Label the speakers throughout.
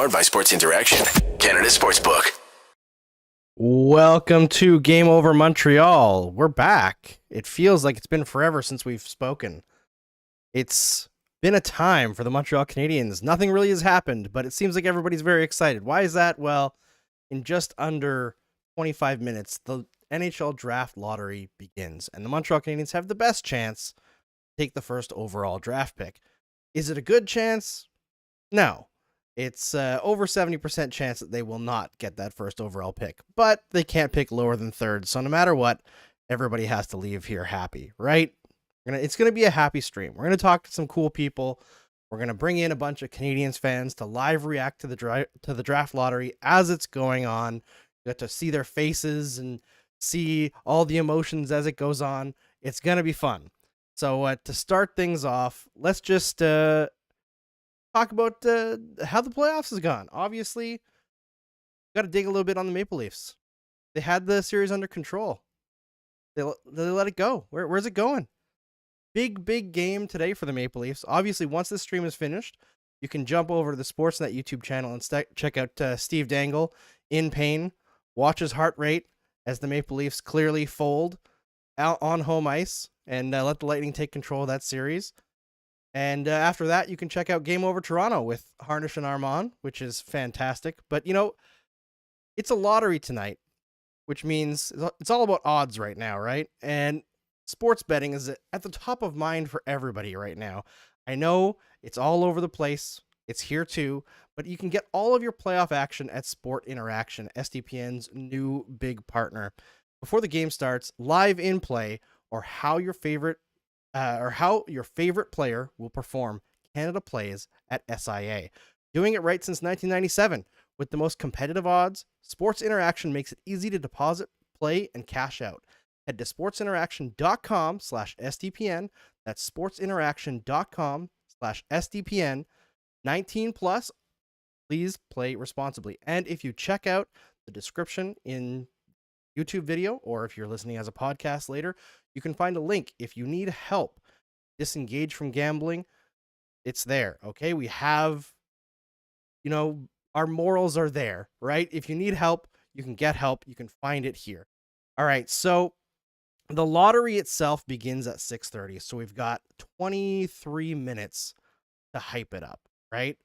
Speaker 1: Powered by Sports Interaction, Canada Sportsbook.
Speaker 2: Welcome to Game Over Montreal. We're back. It feels like it's been forever since we've spoken. It's been a time for the Montreal Canadiens. Nothing really has happened, but it seems like everybody's very excited. Why is that? Well, in just under 25 minutes, the NHL Draft lottery begins, and the Montreal Canadiens have the best chance to take the first overall draft pick. Is it a good chance? No. It's over 70% chance that they will not get that first overall pick, but they can't pick lower than third. So no matter what, everybody has to leave here happy, right? It's going to be a happy stream. We're going to talk to some cool people. We're going to bring in a bunch of Canadiens fans to live react to the draft lottery as it's going on. You get to see their faces and see all the emotions as it goes on. It's going to be fun. So to start things off, let's just talk about how the playoffs has gone. Obviously, got to dig a little bit on the Maple Leafs. They had the series under control. They let it go. Where's it going? Big game today for the Maple Leafs. Obviously, once this stream is finished, you can jump over to the Sportsnet YouTube channel and check out Steve Dangle in pain, watch his heart rate as the Maple Leafs clearly fold out on home ice and let the Lightning take control of that series. And after that, you can check out Game Over Toronto with Harnish and Armand, which is fantastic. But, it's a lottery tonight, which means it's all about odds right now, right? And sports betting is at the top of mind for everybody right now. I know it's all over the place. It's here too, but you can get all of your playoff action at Sport Interaction, SDPN's new big partner. Before the game starts, live in play, or how your favorite player will perform, Canada plays at SIA. Doing it right since 1997. With the most competitive odds, Sports Interaction makes it easy to deposit, play, and cash out. Head to sportsinteraction.com/SDPN. That's sportsinteraction.com/SDPN. 19 plus. Please play responsibly. And if you check out the description in YouTube video, or if you're listening as a podcast later, you can find a link. If you need help disengage from gambling, it's there. Okay, we have, our morals are there, right? If you need help, you can get help. You can find it here. All right, so the lottery itself begins at 6:30, so we've got 23 minutes to hype it up, right?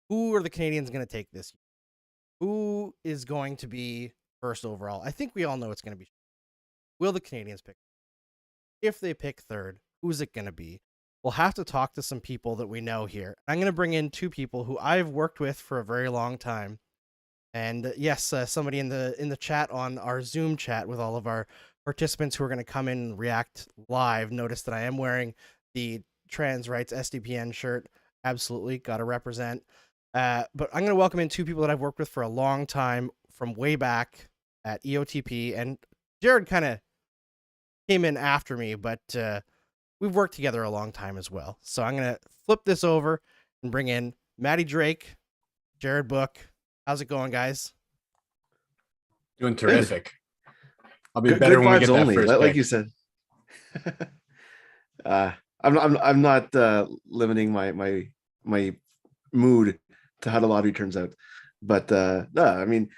Speaker 2: Who are the Canadiens going to take this year? Who is going to be first overall? I think we all know it's going to be. Will the Canadiens pick? If they pick third, who's it going to be? We'll have to talk to some people that we know here. I'm going to bring in two people who I've worked with for a very long time. And yes, somebody in the chat on our Zoom chat with all of our participants who are going to come in and react live noticed that I am wearing the Trans Rights SDPN shirt. Absolutely, got to represent. But I'm going to welcome in two people that I've worked with for a long time from way back at EOTP. And Jared kind of came in after me, but we've worked together a long time as well. So I'm going to flip this over and bring in Maddie Drake, Jared Book. How's it going, guys?
Speaker 3: Doing terrific. I'll be better when we get that first pick.
Speaker 4: Like you said. I'm not limiting my mood to how the lottery turns out, but no, I mean,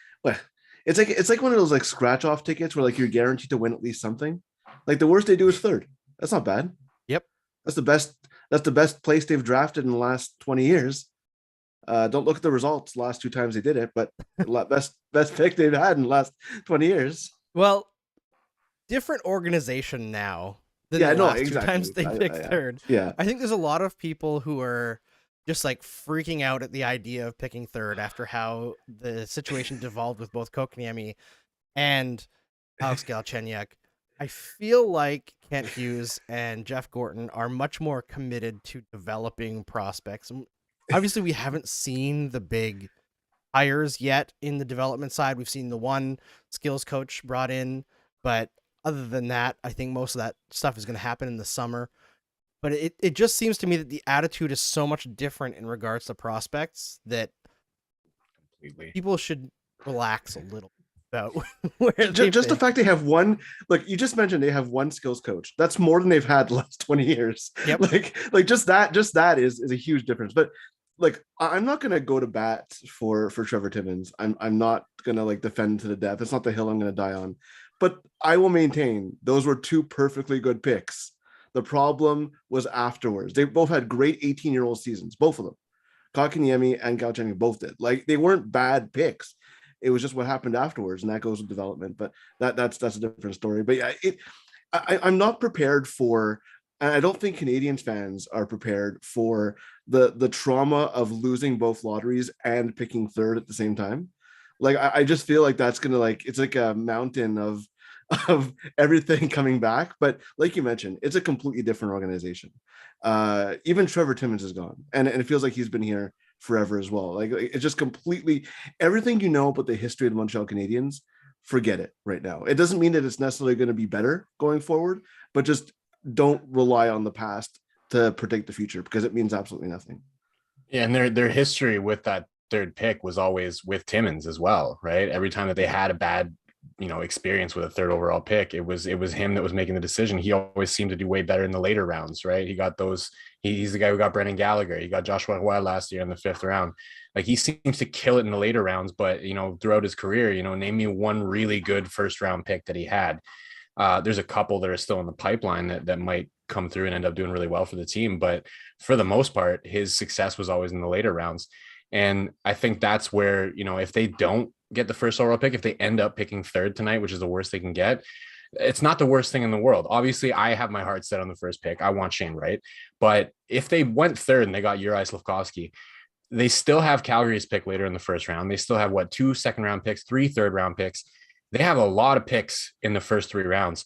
Speaker 4: it's like one of those like scratch off tickets where like you're guaranteed to win at least something. Like the worst they do is third. That's not bad.
Speaker 2: Yep,
Speaker 4: that's the best place they've drafted in the last 20 years. Don't look at the results last two times they did it, but best pick they've had in the last 20 years.
Speaker 2: Well, different organization now than the last two times they picked third.
Speaker 4: Yeah,
Speaker 2: I think there's a lot of people who are just like freaking out at the idea of picking third after how the situation devolved with both Kotkaniemi and Alex Galchenyuk. I feel like Kent Hughes and Jeff Gorton are much more committed to developing prospects. Obviously, we haven't seen the big hires yet in the development side. We've seen the one skills coach brought in, but other than that, I think most of that stuff is going to happen in the summer. But it just seems to me that the attitude is so much different in regards to prospects that people should relax a little about where
Speaker 4: just the fact they have one. Look, you just mentioned they have one skills coach. That's more than they've had the last 20 years.
Speaker 2: Yep.
Speaker 4: Like just that is a huge difference. But like I'm not gonna go to bat for Trevor Timmins. I'm not gonna like defend to the death. It's not the hill I'm gonna die on. But I will maintain those were two perfectly good picks. The problem was afterwards. They both had great 18-year-old seasons, both of them. Kotkaniemi and Galchenyuk both did. Like they weren't bad picks. It was just what happened afterwards, and that goes with development. But that's a different story. But yeah, I'm not prepared for, and I don't think Canadians fans are prepared for the trauma of losing both lotteries and picking third at the same time. Like I just feel like that's gonna like it's like a mountain of everything coming back. But like you mentioned, it's a completely different organization. Even Trevor Timmins is gone, and it feels like he's been here forever as well. Like it's just completely everything you know about the history of the Montreal Canadiens. Forget it right now. It doesn't mean that it's necessarily going to be better going forward, but just don't rely on the past to predict the future because it means absolutely nothing.
Speaker 3: Yeah, and their history with that third pick was always with Timmins as well, right? Every time that they had a bad, experience with a third overall pick, it was him that was making the decision. He always seemed to do way better in the later rounds, right? He got those. He's the guy who got Brendan Gallagher. He got Joshua Roy last year in the 5th round. Like he seems to kill it in the later rounds, but throughout his career, name me one really good first round pick that he had. There's a couple that are still in the pipeline that might come through and end up doing really well for the team. But for the most part, his success was always in the later rounds. And I think that's where, if they don't get the first overall pick, if they end up picking third tonight, which is the worst they can get, it's not the worst thing in the world. Obviously, I have my heart set on the first pick. I want Shane Wright. But if they went third and they got Juraj Slafkovsky, they still have Calgary's pick later in the first round. They still have 2 second-round picks, 3 third-round picks. They have a lot of picks in the first 3 rounds.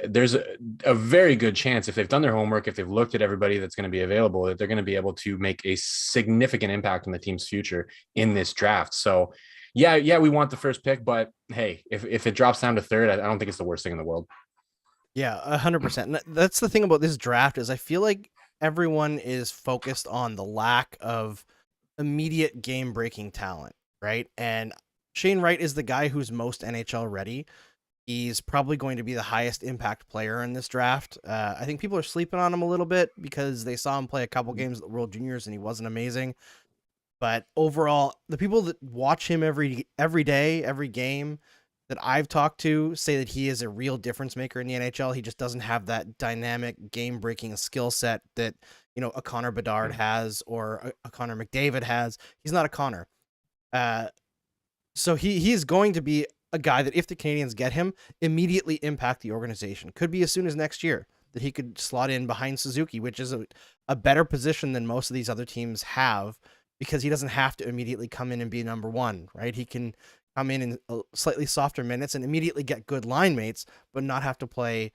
Speaker 3: There's a very good chance if they've done their homework, if they've looked at everybody that's going to be available, that they're going to be able to make a significant impact on the team's future in this draft. So yeah, we want the first pick, but hey, if it drops down to third, I don't think it's the worst thing in the world.
Speaker 2: Yeah, 100%. That's the thing about this draft is I feel like everyone is focused on the lack of immediate game-breaking talent, right? And Shane Wright is the guy who's most NHL ready. He's probably going to be the highest impact player in this draft. I think people are sleeping on him a little bit because they saw him play a couple games at the World Juniors and he wasn't amazing. But overall, the people that watch him every day, every game that I've talked to say that he is a real difference maker in the NHL. He just doesn't have that dynamic game-breaking skill set that, a Connor Bedard has or a Connor McDavid has. He's not a Connor. So he's going to be a guy that if the Canadiens get him, immediately impact the organization. Could be as soon as next year that he could slot in behind Suzuki, which is a better position than most of these other teams have because he doesn't have to immediately come in and be number one, right? He can come in slightly softer minutes and immediately get good line mates, but not have to play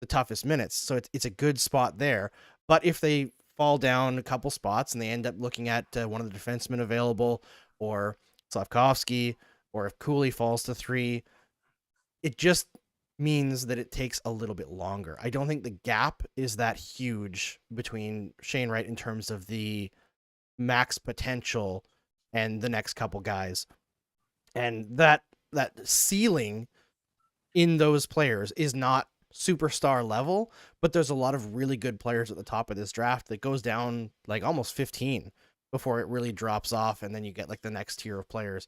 Speaker 2: the toughest minutes. So it's a good spot there. But if they fall down a couple spots and they end up looking at one of the defensemen available or Slafkovsky, or if Cooley falls to 3, it just means that it takes a little bit longer. I don't think the gap is that huge between Shane Wright in terms of the max potential and the next couple guys. And that ceiling in those players is not superstar level, but there's a lot of really good players at the top of this draft that goes down like almost 15 before it really drops off, and then you get like the next tier of players.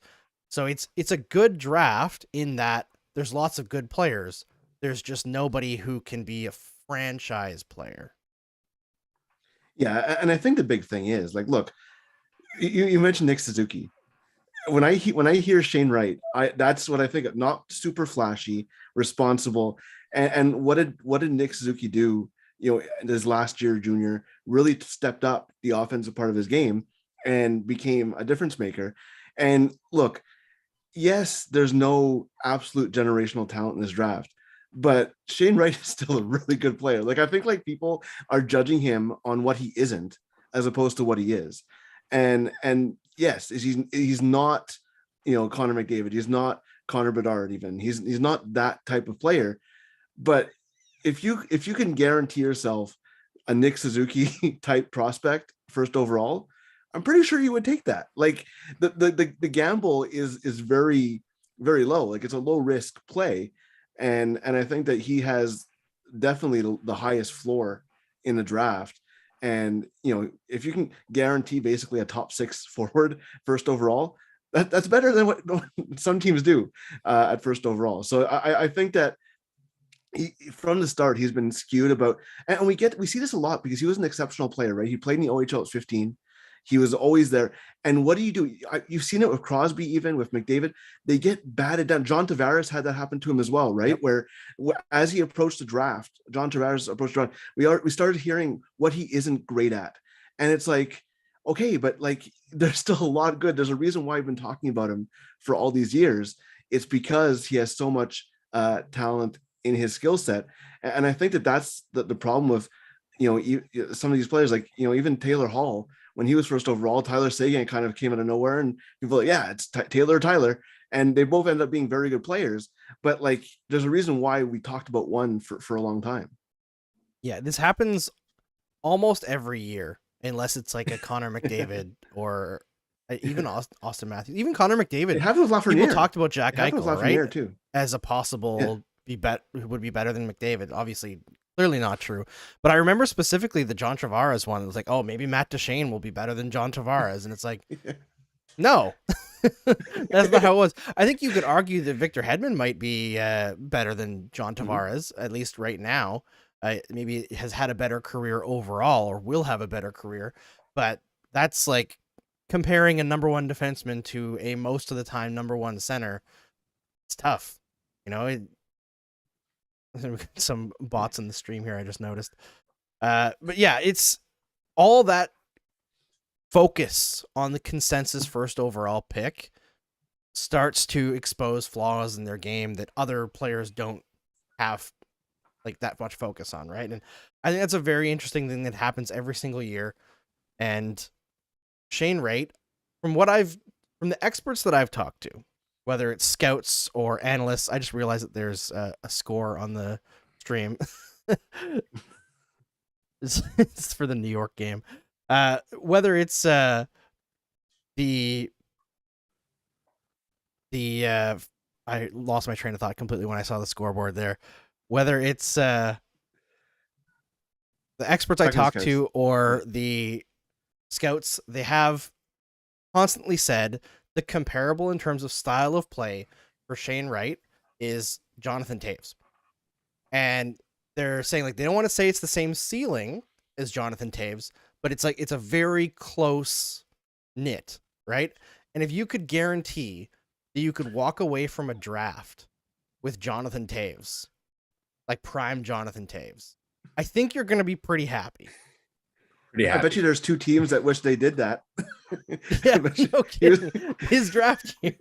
Speaker 2: So it's a good draft in that there's lots of good players. There's just nobody who can be a franchise player.
Speaker 4: Yeah, and I think the big thing is like, look, you mentioned Nick Suzuki. When I hear Shane Wright, that's what I think of. Not super flashy, responsible, and what did Nick Suzuki do? His last year junior really stepped up the offensive part of his game and became a difference maker. And look, yes, there's no absolute generational talent in this draft, but Shane Wright is still a really good player. Like I think like people are judging him on what he isn't as opposed to what he is. And yes, he's not, Connor McDavid. He's not Connor Bedard even. He's not that type of player. But if you can guarantee yourself a Nick Suzuki type prospect first overall, I'm pretty sure you would take that. Like the gamble is very, very low. Like it's a low risk play. And I think that he has definitely the highest floor in the draft. And if you can guarantee basically a top 6 forward first overall, that's better than what some teams do at first overall. So I think that from the start he's been skewed about, and we see this a lot because he was an exceptional player, right? He played in the OHL at 15. He was always there. And what do? You've seen it with Crosby, even with McDavid. They get batted down. John Tavares had that happen to him as well, right? Yep. Where as he approached the draft, John Tavares approached the draft, we started hearing what he isn't great at. And it's like, okay, but like there's still a lot good. There's a reason why I've been talking about him for all these years. It's because he has so much talent in his skill set. And I think that that's the problem with, some of these players, like, even Taylor Hall, when he was first overall, Tyler Seguin kind of came out of nowhere, and people were like, yeah, it's Tyler. And they both ended up being very good players. But like, there's a reason why we talked about one for a long time.
Speaker 2: Yeah, this happens almost every year, unless it's like a Connor McDavid or even Austin Matthews. Even Connor McDavid.
Speaker 4: It happened with Lafreniere.
Speaker 2: People talked about Jack Eichel, right?
Speaker 4: Too.
Speaker 2: As a possible would be better than McDavid. Obviously, clearly not true. But I remember specifically the John Tavares one. It was like, oh, maybe Matt Duchene will be better than John Tavares. And it's like, no, that's not how it was. I think you could argue that Victor Hedman might be better than John Tavares, at least right now. Maybe has had a better career overall or will have a better career. But that's like comparing a number one defenseman to a most of the time number one center. It's tough. Some bots in the stream here, I just noticed. But yeah, it's all that focus on the consensus first overall pick starts to expose flaws in their game that other players don't have like that much focus on, right? And I think that's a very interesting thing that happens every single year. And Shane Wright, from the experts that I've talked to, whether it's scouts or analysts, I just realized that there's a score on the stream. It's for the New York game. Whether it's I lost my train of thought completely when I saw the scoreboard there. Whether it's the experts I talked to or the scouts, they have constantly said the comparable in terms of style of play for Shane Wright is Jonathan Toews. And they're saying like they don't want to say it's the same ceiling as Jonathan Toews, but it's like it's a very close knit, right? And if you could guarantee that you could walk away from a draft with Jonathan Toews, like prime Jonathan Toews, I think you're going to be pretty happy.
Speaker 4: I bet you there's 2 teams that wish they did that.
Speaker 2: Yeah, no kidding. His draft year.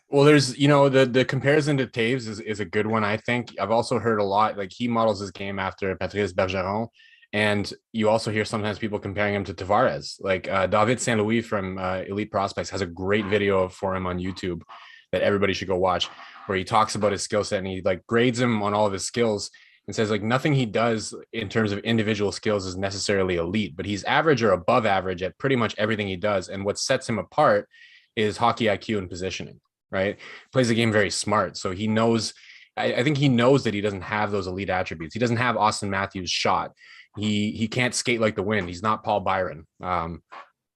Speaker 3: Well, there's, the comparison to Taves is a good one, I think. I've also heard a lot, like he models his game after Patrice Bergeron, and you also hear sometimes people comparing him to Tavares. Like David St. Louis from Elite Prospects has a great video for him on YouTube that everybody should go watch, where he talks about his skill set and he like grades him on all of his skills and says like nothing he does in terms of individual skills is necessarily elite, but he's average or above average at pretty much everything he does. And what sets him apart is hockey IQ and positioning, right? Plays the game very smart. So he knows, I think he knows that he doesn't have those elite attributes. He doesn't have Austin Matthews' shot. He can't skate like the wind. He's not Paul Byron. There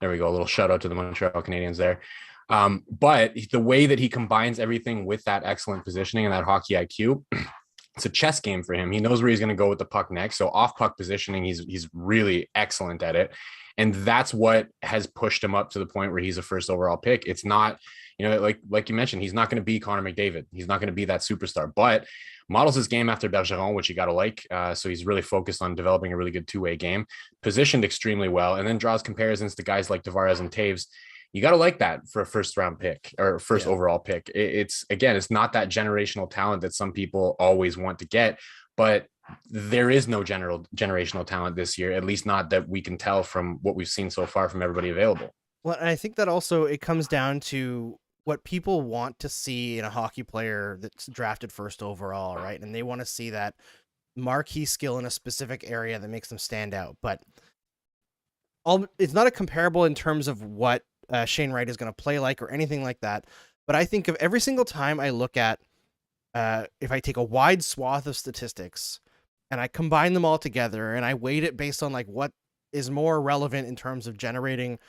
Speaker 3: we go. A little shout out to the Montreal Canadiens there. But the way that he combines everything with that excellent positioning and that hockey IQ, it's a chess game for him. He knows where he's going to go with the puck next. So off puck positioning, he's really excellent at it. And that's what has pushed him up to the point where he's a first overall pick. It's not, like you mentioned, he's not going to be Connor McDavid. He's not going to be that superstar, but models his game after Bergeron, which you got to like. So he's really focused on developing a really good two-way game, positioned extremely well, and then draws comparisons to guys like Tavares and Taves. You got to like that for a first round pick or first overall pick. It's not that generational talent that some people always want to get, but there is no generational talent this year, at least not that we can tell from what we've seen so far from everybody available.
Speaker 2: Well, and I think that also it comes down to what people want to see in a hockey player that's drafted first overall, right? And they want to see that marquee skill in a specific area that makes them stand out. But it's not a comparable in terms of what Shane Wright is going to play like or anything like that. But I think of every single time I look at, if I take a wide swath of statistics and I combine them all together and I weight it based on like what is more relevant in terms of generating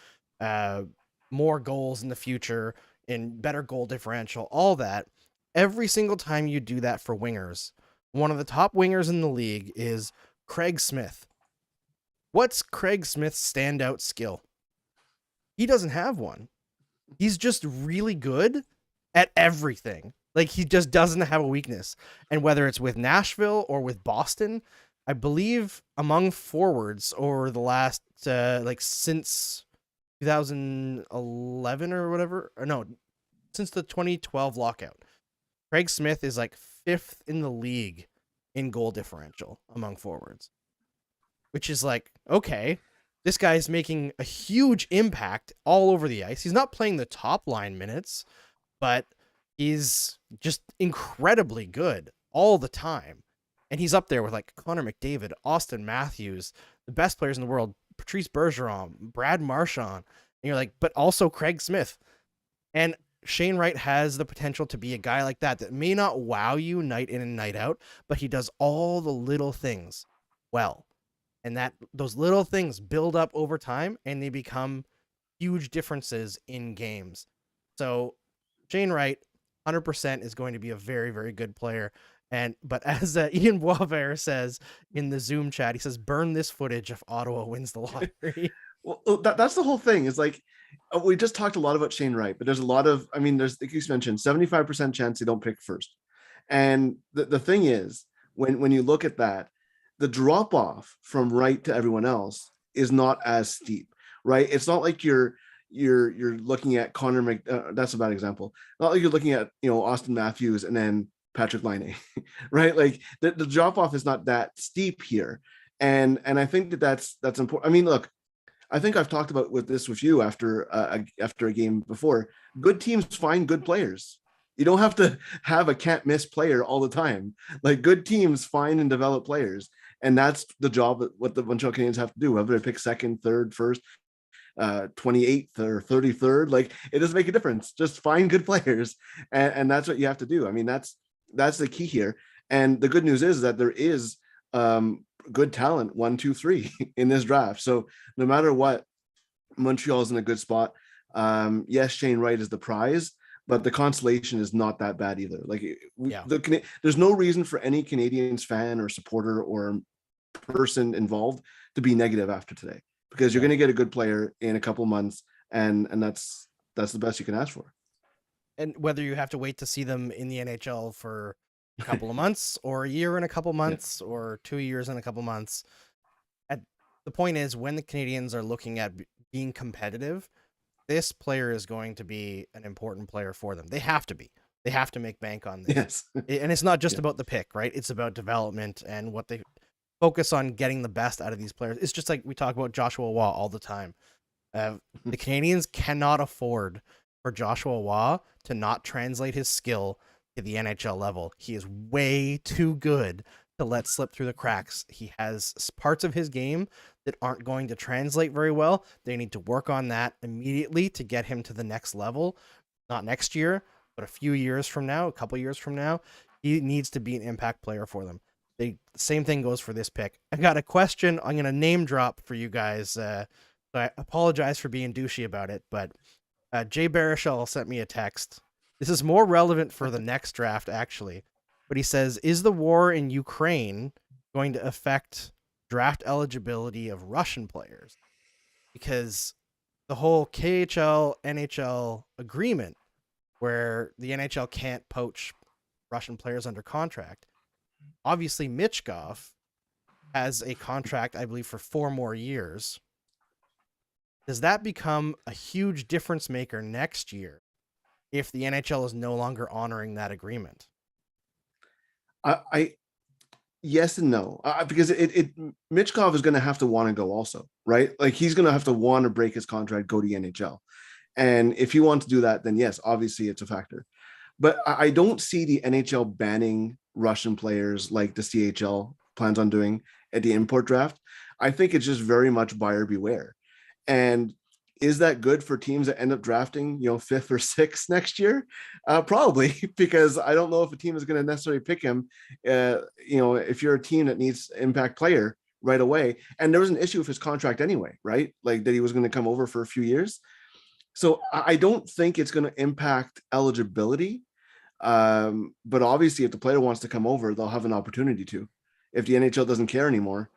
Speaker 2: more goals in the future and better goal differential, all that. Every single time you do that for wingers, one of the top wingers in the league is Craig Smith. What's Craig Smith's standout skill? He doesn't have one. He's just really good at everything. Like, he just doesn't have a weakness. And whether it's with Nashville or with Boston, I believe among forwards over the last, since 2011 or whatever, or no, since the 2012 lockout, Craig Smith is like 5th in the league in goal differential among forwards, which is like, okay, this guy's making a huge impact all over the ice. He's not playing the top line minutes, but he's just incredibly good all the time. And he's up there with like Connor McDavid, Austin Matthews, the best players in the world, Patrice Bergeron, Brad Marchand. And you're like, but also Craig Smith. And Shane Wright has the potential to be a guy like that may not wow you night in and night out, but he does all the little things well. And that those little things build up over time and they become huge differences in games. So Shane Wright, 100% is going to be a very, very good player. But as Ian Boisvert says in the Zoom chat, he says, burn this footage if Ottawa wins the lottery.
Speaker 4: Well, that's the whole thing. Is like, we just talked a lot about Shane Wright, but there's a lot of, there's, like you mentioned, 75% chance they don't pick first. And the thing is, when you look at that, the drop off from Wright to everyone else is not as steep, right? It's not like you're looking at Connor that's a bad example. Not like you're looking at, Austin Matthews and then Patrick Laine, right? Like the drop off is not that steep here. And I think that's important. Look, I think I've talked about with you after a game before. Good teams find good players. You don't have to have a can't miss player all the time. Like, good teams find and develop players. And that's the job that what the Montreal Canadiens have to do, whether they pick second, third, first, 28th or 33rd. Like, it doesn't make a difference. Just find good players. And that's what you have to do. That's the key here. And the good news is that there is good talent 1, 2, 3 in this draft. So no matter what, Montreal is in a good spot. Yes, Shane Wright is the prize, but the consolation is not that bad either. Like, there's no reason for any Canadiens fan or supporter or person involved to be negative after today, because you're going to get a good player in a couple months, and that's the best you can ask for.
Speaker 2: And whether you have to wait to see them in the NHL for a couple of months or a year and a couple months or 2 years and a couple months, the point is, when the Canadiens are looking at being competitive, this player is going to be an important player for them. They have to be. They have to make bank on this.
Speaker 4: Yes.
Speaker 2: And it's not just about the pick, right? It's about development and what they focus on, getting the best out of these players. It's just like we talk about Joshua Waugh all the time. The Canadiens cannot afford for Joshua Waugh to not translate his skill to the NHL level. He is way too good to let slip through the cracks. He has parts of his game that aren't going to translate very well. They need to work on that immediately to get him to the next level. Not next year, but a few years from now, a couple years from now, he needs to be an impact player for them. The same thing goes for this pick. I got a question. I'm going to name drop for you guys. So I apologize for being douchey about it, but Jay Baruchel sent me a text. This is more relevant for the next draft, actually. But he says, is the war in Ukraine going to affect draft eligibility of Russian players? Because the whole KHL, NHL agreement, where the NHL can't poach Russian players under contract, obviously Michkov has a contract, I believe, for 4 more years. Does that become a huge difference maker next year if the NHL is no longer honoring that agreement?
Speaker 4: I yes and no, because Michkov is going to have to want to go also, right? Like, he's going to have to want to break his contract, go to the NHL. And if he wants to do that, then yes, obviously it's a factor. But I don't see the NHL banning Russian players like the CHL plans on doing at the import draft. I think it's just very much buyer beware. And is that good for teams that end up drafting, 5th or 6th next year? Probably, because I don't know if a team is going to necessarily pick him. If you're a team that needs impact player right away, and there was an issue with his contract anyway, right? Like that he was going to come over for a few years. So I don't think it's going to impact eligibility. But obviously, if the player wants to come over, they'll have an opportunity to. If the NHL doesn't care anymore,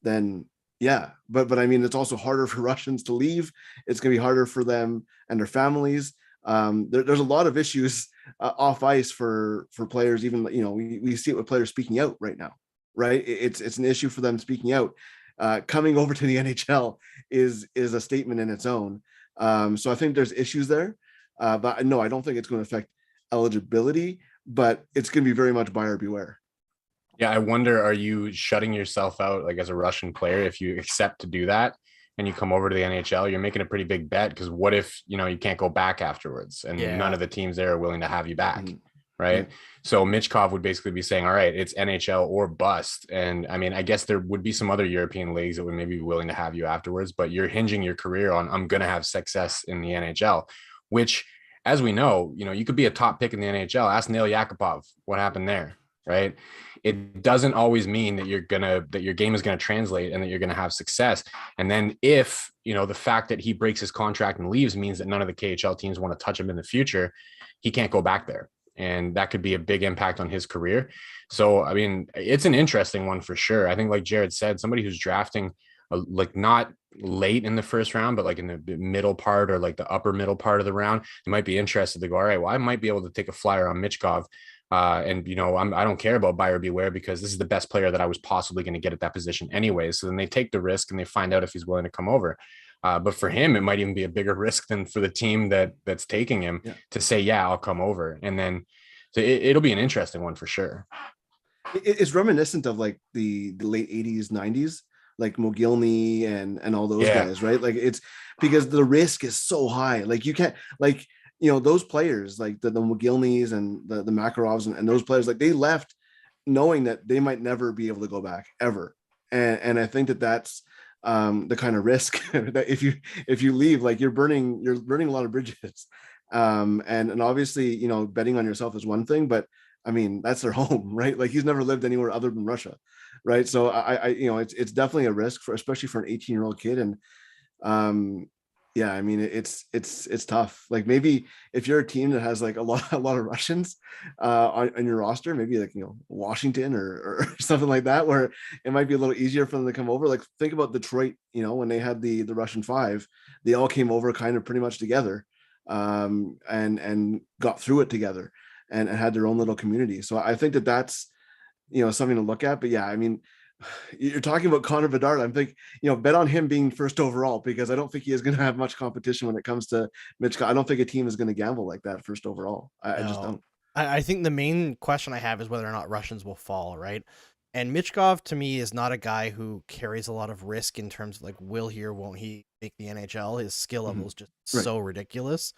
Speaker 4: then yeah. But I mean, it's also harder for Russians to leave. It's going to be harder for them and their families. There's a lot of issues off ice for players. Even we see it with players speaking out right now. Right, it's an issue for them speaking out. Coming over to the NHL is a statement in its own. So I think there's issues there. But no, I don't think it's going to affect eligibility, but it's going to be very much buyer beware.
Speaker 3: Yeah, I wonder, are you shutting yourself out like as a Russian player if you accept to do that and you come over to the NHL? You're making a pretty big bet, because what if you can't go back afterwards and none of the teams there are willing to have you back, right? So Michkov would basically be saying, all right, it's NHL or bust. And I mean, I guess there would be some other European leagues that would maybe be willing to have you afterwards, but you're hinging your career on, I'm going to have success in the NHL, which, as we know, you could be a top pick in the NHL. Ask Nail Yakupov what happened there, right? It doesn't always mean that your game is going to translate and that you're going to have success. And then if, the fact that he breaks his contract and leaves means that none of the KHL teams want to touch him in the future, he can't go back there. And that could be a big impact on his career. So, I mean, it's an interesting one for sure. I think, like Jared said, somebody who's drafting like not late in the first round, but like in the middle part or like the upper middle part of the round, they might be interested to go, all right, well, I might be able to take a flyer on Michkov. And I don't care about buyer beware, because this is the best player that I was possibly going to get at that position anyway. So then they take the risk and they find out if he's willing to come over. But for him, it might even be a bigger risk than for the team that's taking him to say, yeah, I'll come over. And then so it'll be an interesting one for sure.
Speaker 4: It's reminiscent of like the late 80s, 90s, like Mogilny and all those guys, right? Like it's because the risk is so high. Like you can't, like, those players like the Mogilnys and the Makarovs and those players, like they left knowing that they might never be able to go back ever. And I think that's the kind of risk that if you leave, like you're burning a lot of bridges. And obviously, betting on yourself is one thing, but I mean, that's their home, right? Like he's never lived anywhere other than Russia. Right. So I it's definitely a risk especially for an 18-year-old kid. And yeah, I mean, it's tough. Like maybe if you're a team that has like a lot of Russians on your roster, maybe like, Washington or something like that, where it might be a little easier for them to come over. Like think about Detroit, when they had the Russian 5, they all came over kind of pretty much together and got through it together and had their own little community. So I think that's, something to look at. But yeah, I mean, you're talking about Connor Bedard. I'm thinking, bet on him being first overall, because I don't think he is going to have much competition when it comes to Mitch. I don't think a team is going to gamble like that first overall. I just don't.
Speaker 2: I think the main question I have is whether or not Russians will fall, right? And Michkov, to me, is not a guy who carries a lot of risk in terms of like, will he or won't he make the NHL? His skill level is just so ridiculous.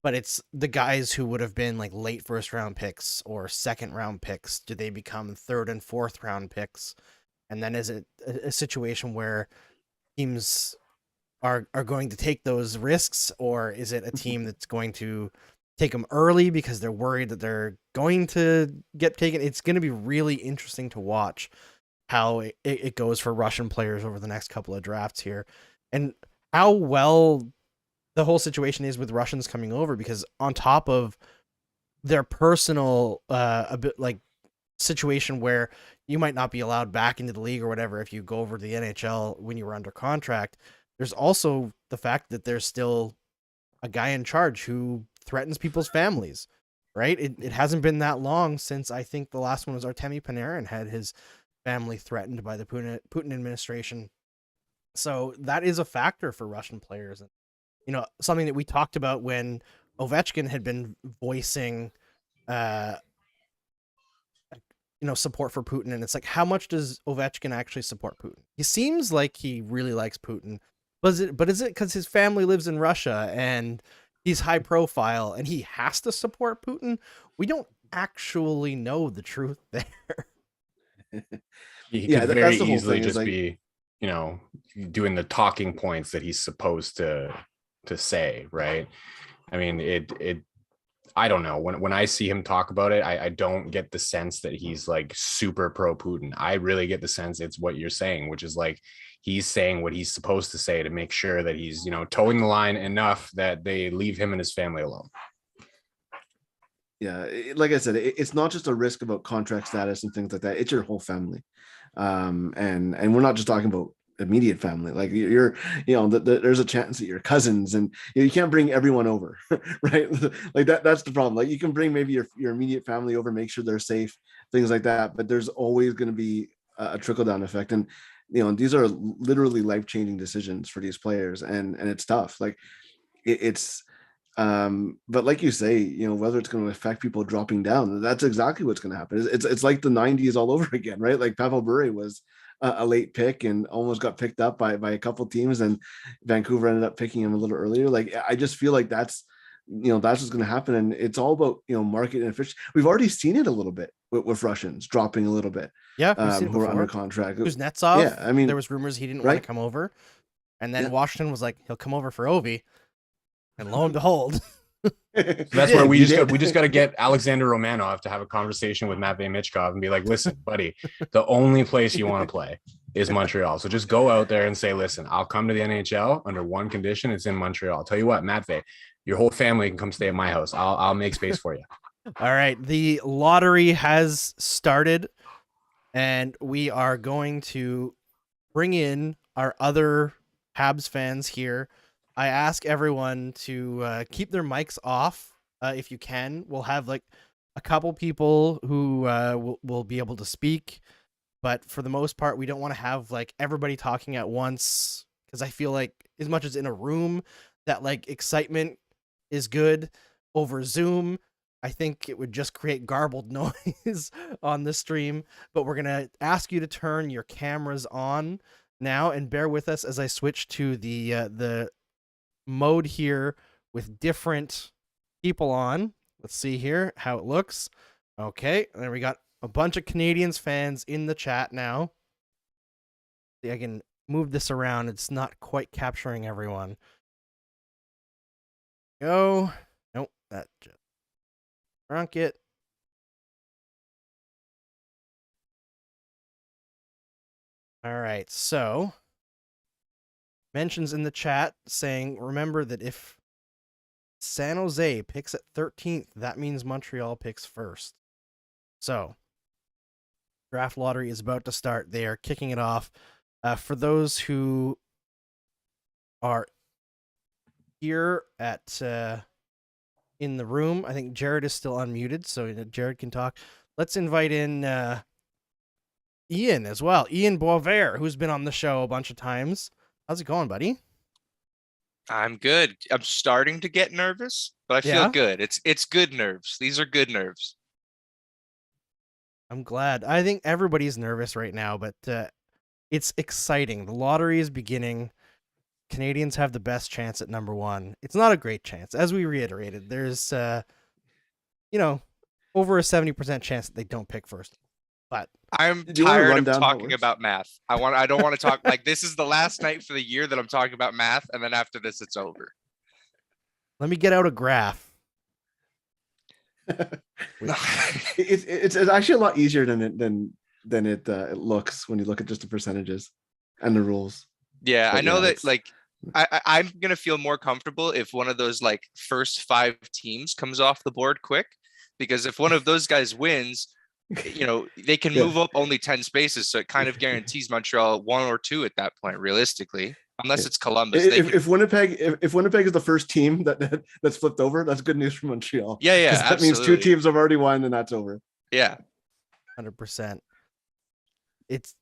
Speaker 2: But it's the guys who would have been like late first round picks or second round picks. Do they become third and fourth round picks? And then is it a situation where teams are going to take those risks, or is it a team that's going to take them early because they're worried that they're going to get taken? It's going to be really interesting to watch how it goes for Russian players over the next couple of drafts here, and how well the whole situation is with Russians coming over, because on top of their personal a bit like situation where you might not be allowed back into the league or whatever if you go over to the NHL when you were under contract, there's also the fact that there's still a guy in charge who threatens people's families, right? It hasn't been that long since I think the last one was Artemi Panarin had his family threatened by the Putin administration. So that is a factor for Russian players. Something that we talked about when Ovechkin had been voicing, support for Putin. And it's like, how much does Ovechkin actually support Putin? He seems like he really likes Putin, but is it because his family lives in Russia and he's high profile and he has to support Putin? We don't actually know the truth there.
Speaker 3: He could very easily just be you know, doing the talking points that he's supposed to say, right? I mean, I don't know. When I see him talk about it, I don't get the sense that he's like super pro Putin. I really get the sense it's what you're saying, which is like he's saying what he's supposed to say to make sure that he's, towing the line enough that they leave him and his family alone.
Speaker 4: Yeah, like I said, it's not just a risk about contract status and things like that. It's your whole family, and we're not just talking about immediate family. Like there's a chance that your cousins, and you can't bring everyone over, right? Like that's the problem. Like you can bring maybe your immediate family over, make sure they're safe, things like that. But there's always going to be a trickle down effect, and these are literally life-changing decisions for these players, and it's tough. Like it's. But like you say, whether it's going to affect people dropping down, that's exactly what's going to happen. It's like the 90s all over again, right? Like Pavel Bure was a late pick and almost got picked up by a couple teams, and Vancouver ended up picking him a little earlier. Like I just feel like that's what's going to happen, and it's all about market inefficiency. We've already seen it a little bit with Russians dropping a little bit.
Speaker 2: Yeah,
Speaker 4: who are under contract.
Speaker 2: Kuznetsov.
Speaker 4: Yeah, I mean,
Speaker 2: there was rumors he didn't want to come over, and then Washington was like, he'll come over for Ovi. And lo and behold,
Speaker 3: that's where we just got to get Alexander Romanov to have a conversation with Matvei Michkov and be like, listen, buddy, the only place you want to play is Montreal. So just go out there and say, listen, I'll come to the NHL under one condition. It's in Montreal. I'll tell you what, Matvei, your whole family can come stay at my house. I'll make space for you.
Speaker 2: All right. The lottery has started, and we are going to bring in our other Habs fans here. I ask everyone to keep their mics off if you can. We'll have like a couple people who will be able to speak, but for the most part, we don't want to have like everybody talking at once, because I feel like as much as in a room that like excitement is good, over Zoom, I think it would just create garbled noise on the stream. But we're gonna ask you to turn your cameras on now and bear with us as I switch to the mode here with different people on. Let's see here how it looks. Okay, and then we got a bunch of Canadiens fans in the chat now. See, I can move this around. It's not quite capturing everyone. Go. Nope, that just shrunk it. All right, so mentions in the chat saying, remember that if San Jose picks at 13th, that means Montreal picks first. So, draft lottery is about to start. They are kicking it off. For those who are here at in the room, I think Jared is still unmuted, so Jared can talk. Let's invite in Ian as well. Ian Boisvert, who's been on the show a bunch of times. How's it going, buddy?
Speaker 5: I'm good. I'm starting to get nervous, but I feel good. It's good nerves. These are good nerves.
Speaker 2: I'm glad. I think everybody's nervous right now, but it's exciting. The lottery is beginning. Canadiens have the best chance at number one. It's not a great chance. As we reiterated, there's over a 70% chance that they don't pick first. But
Speaker 5: I'm tired of talking about math. I don't want to talk like this is the last night for the year that I'm talking about math, and then after this it's over.
Speaker 2: Let me get out a graph.
Speaker 4: It's actually a lot easier than it looks when you look at just the percentages and the rules.
Speaker 5: Yeah, but I know that like I'm gonna feel more comfortable if one of those like first 5 teams comes off the board quick, because if one of those guys wins, they can move up only 10 spaces, so it kind of guarantees Montreal 1 or 2 at that point, realistically, unless it's Columbus.
Speaker 4: If Winnipeg is the first team that's flipped over, that's good news for Montreal.
Speaker 5: Yeah,
Speaker 4: that means 2 teams have already won, and that's over.
Speaker 5: Yeah,
Speaker 2: 100%. It's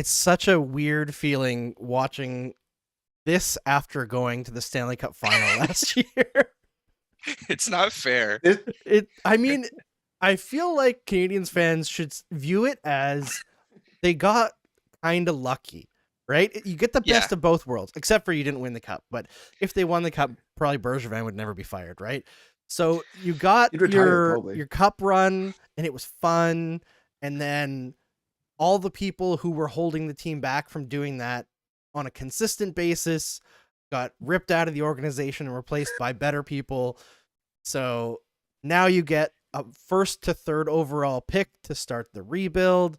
Speaker 2: such a weird feeling watching this after going to the Stanley Cup final last year.
Speaker 5: It's not fair.
Speaker 2: I mean, I feel like Canadiens fans should view it as they got kind of lucky, right? You get the best of both worlds, except for you didn't win the cup. But if they won the cup, probably Bergevin would never be fired, right? So you got your cup run, and it was fun. And then all the people who were holding the team back from doing that on a consistent basis, got ripped out of the organization and replaced by better people. So now you get a first to third overall pick to start the rebuild.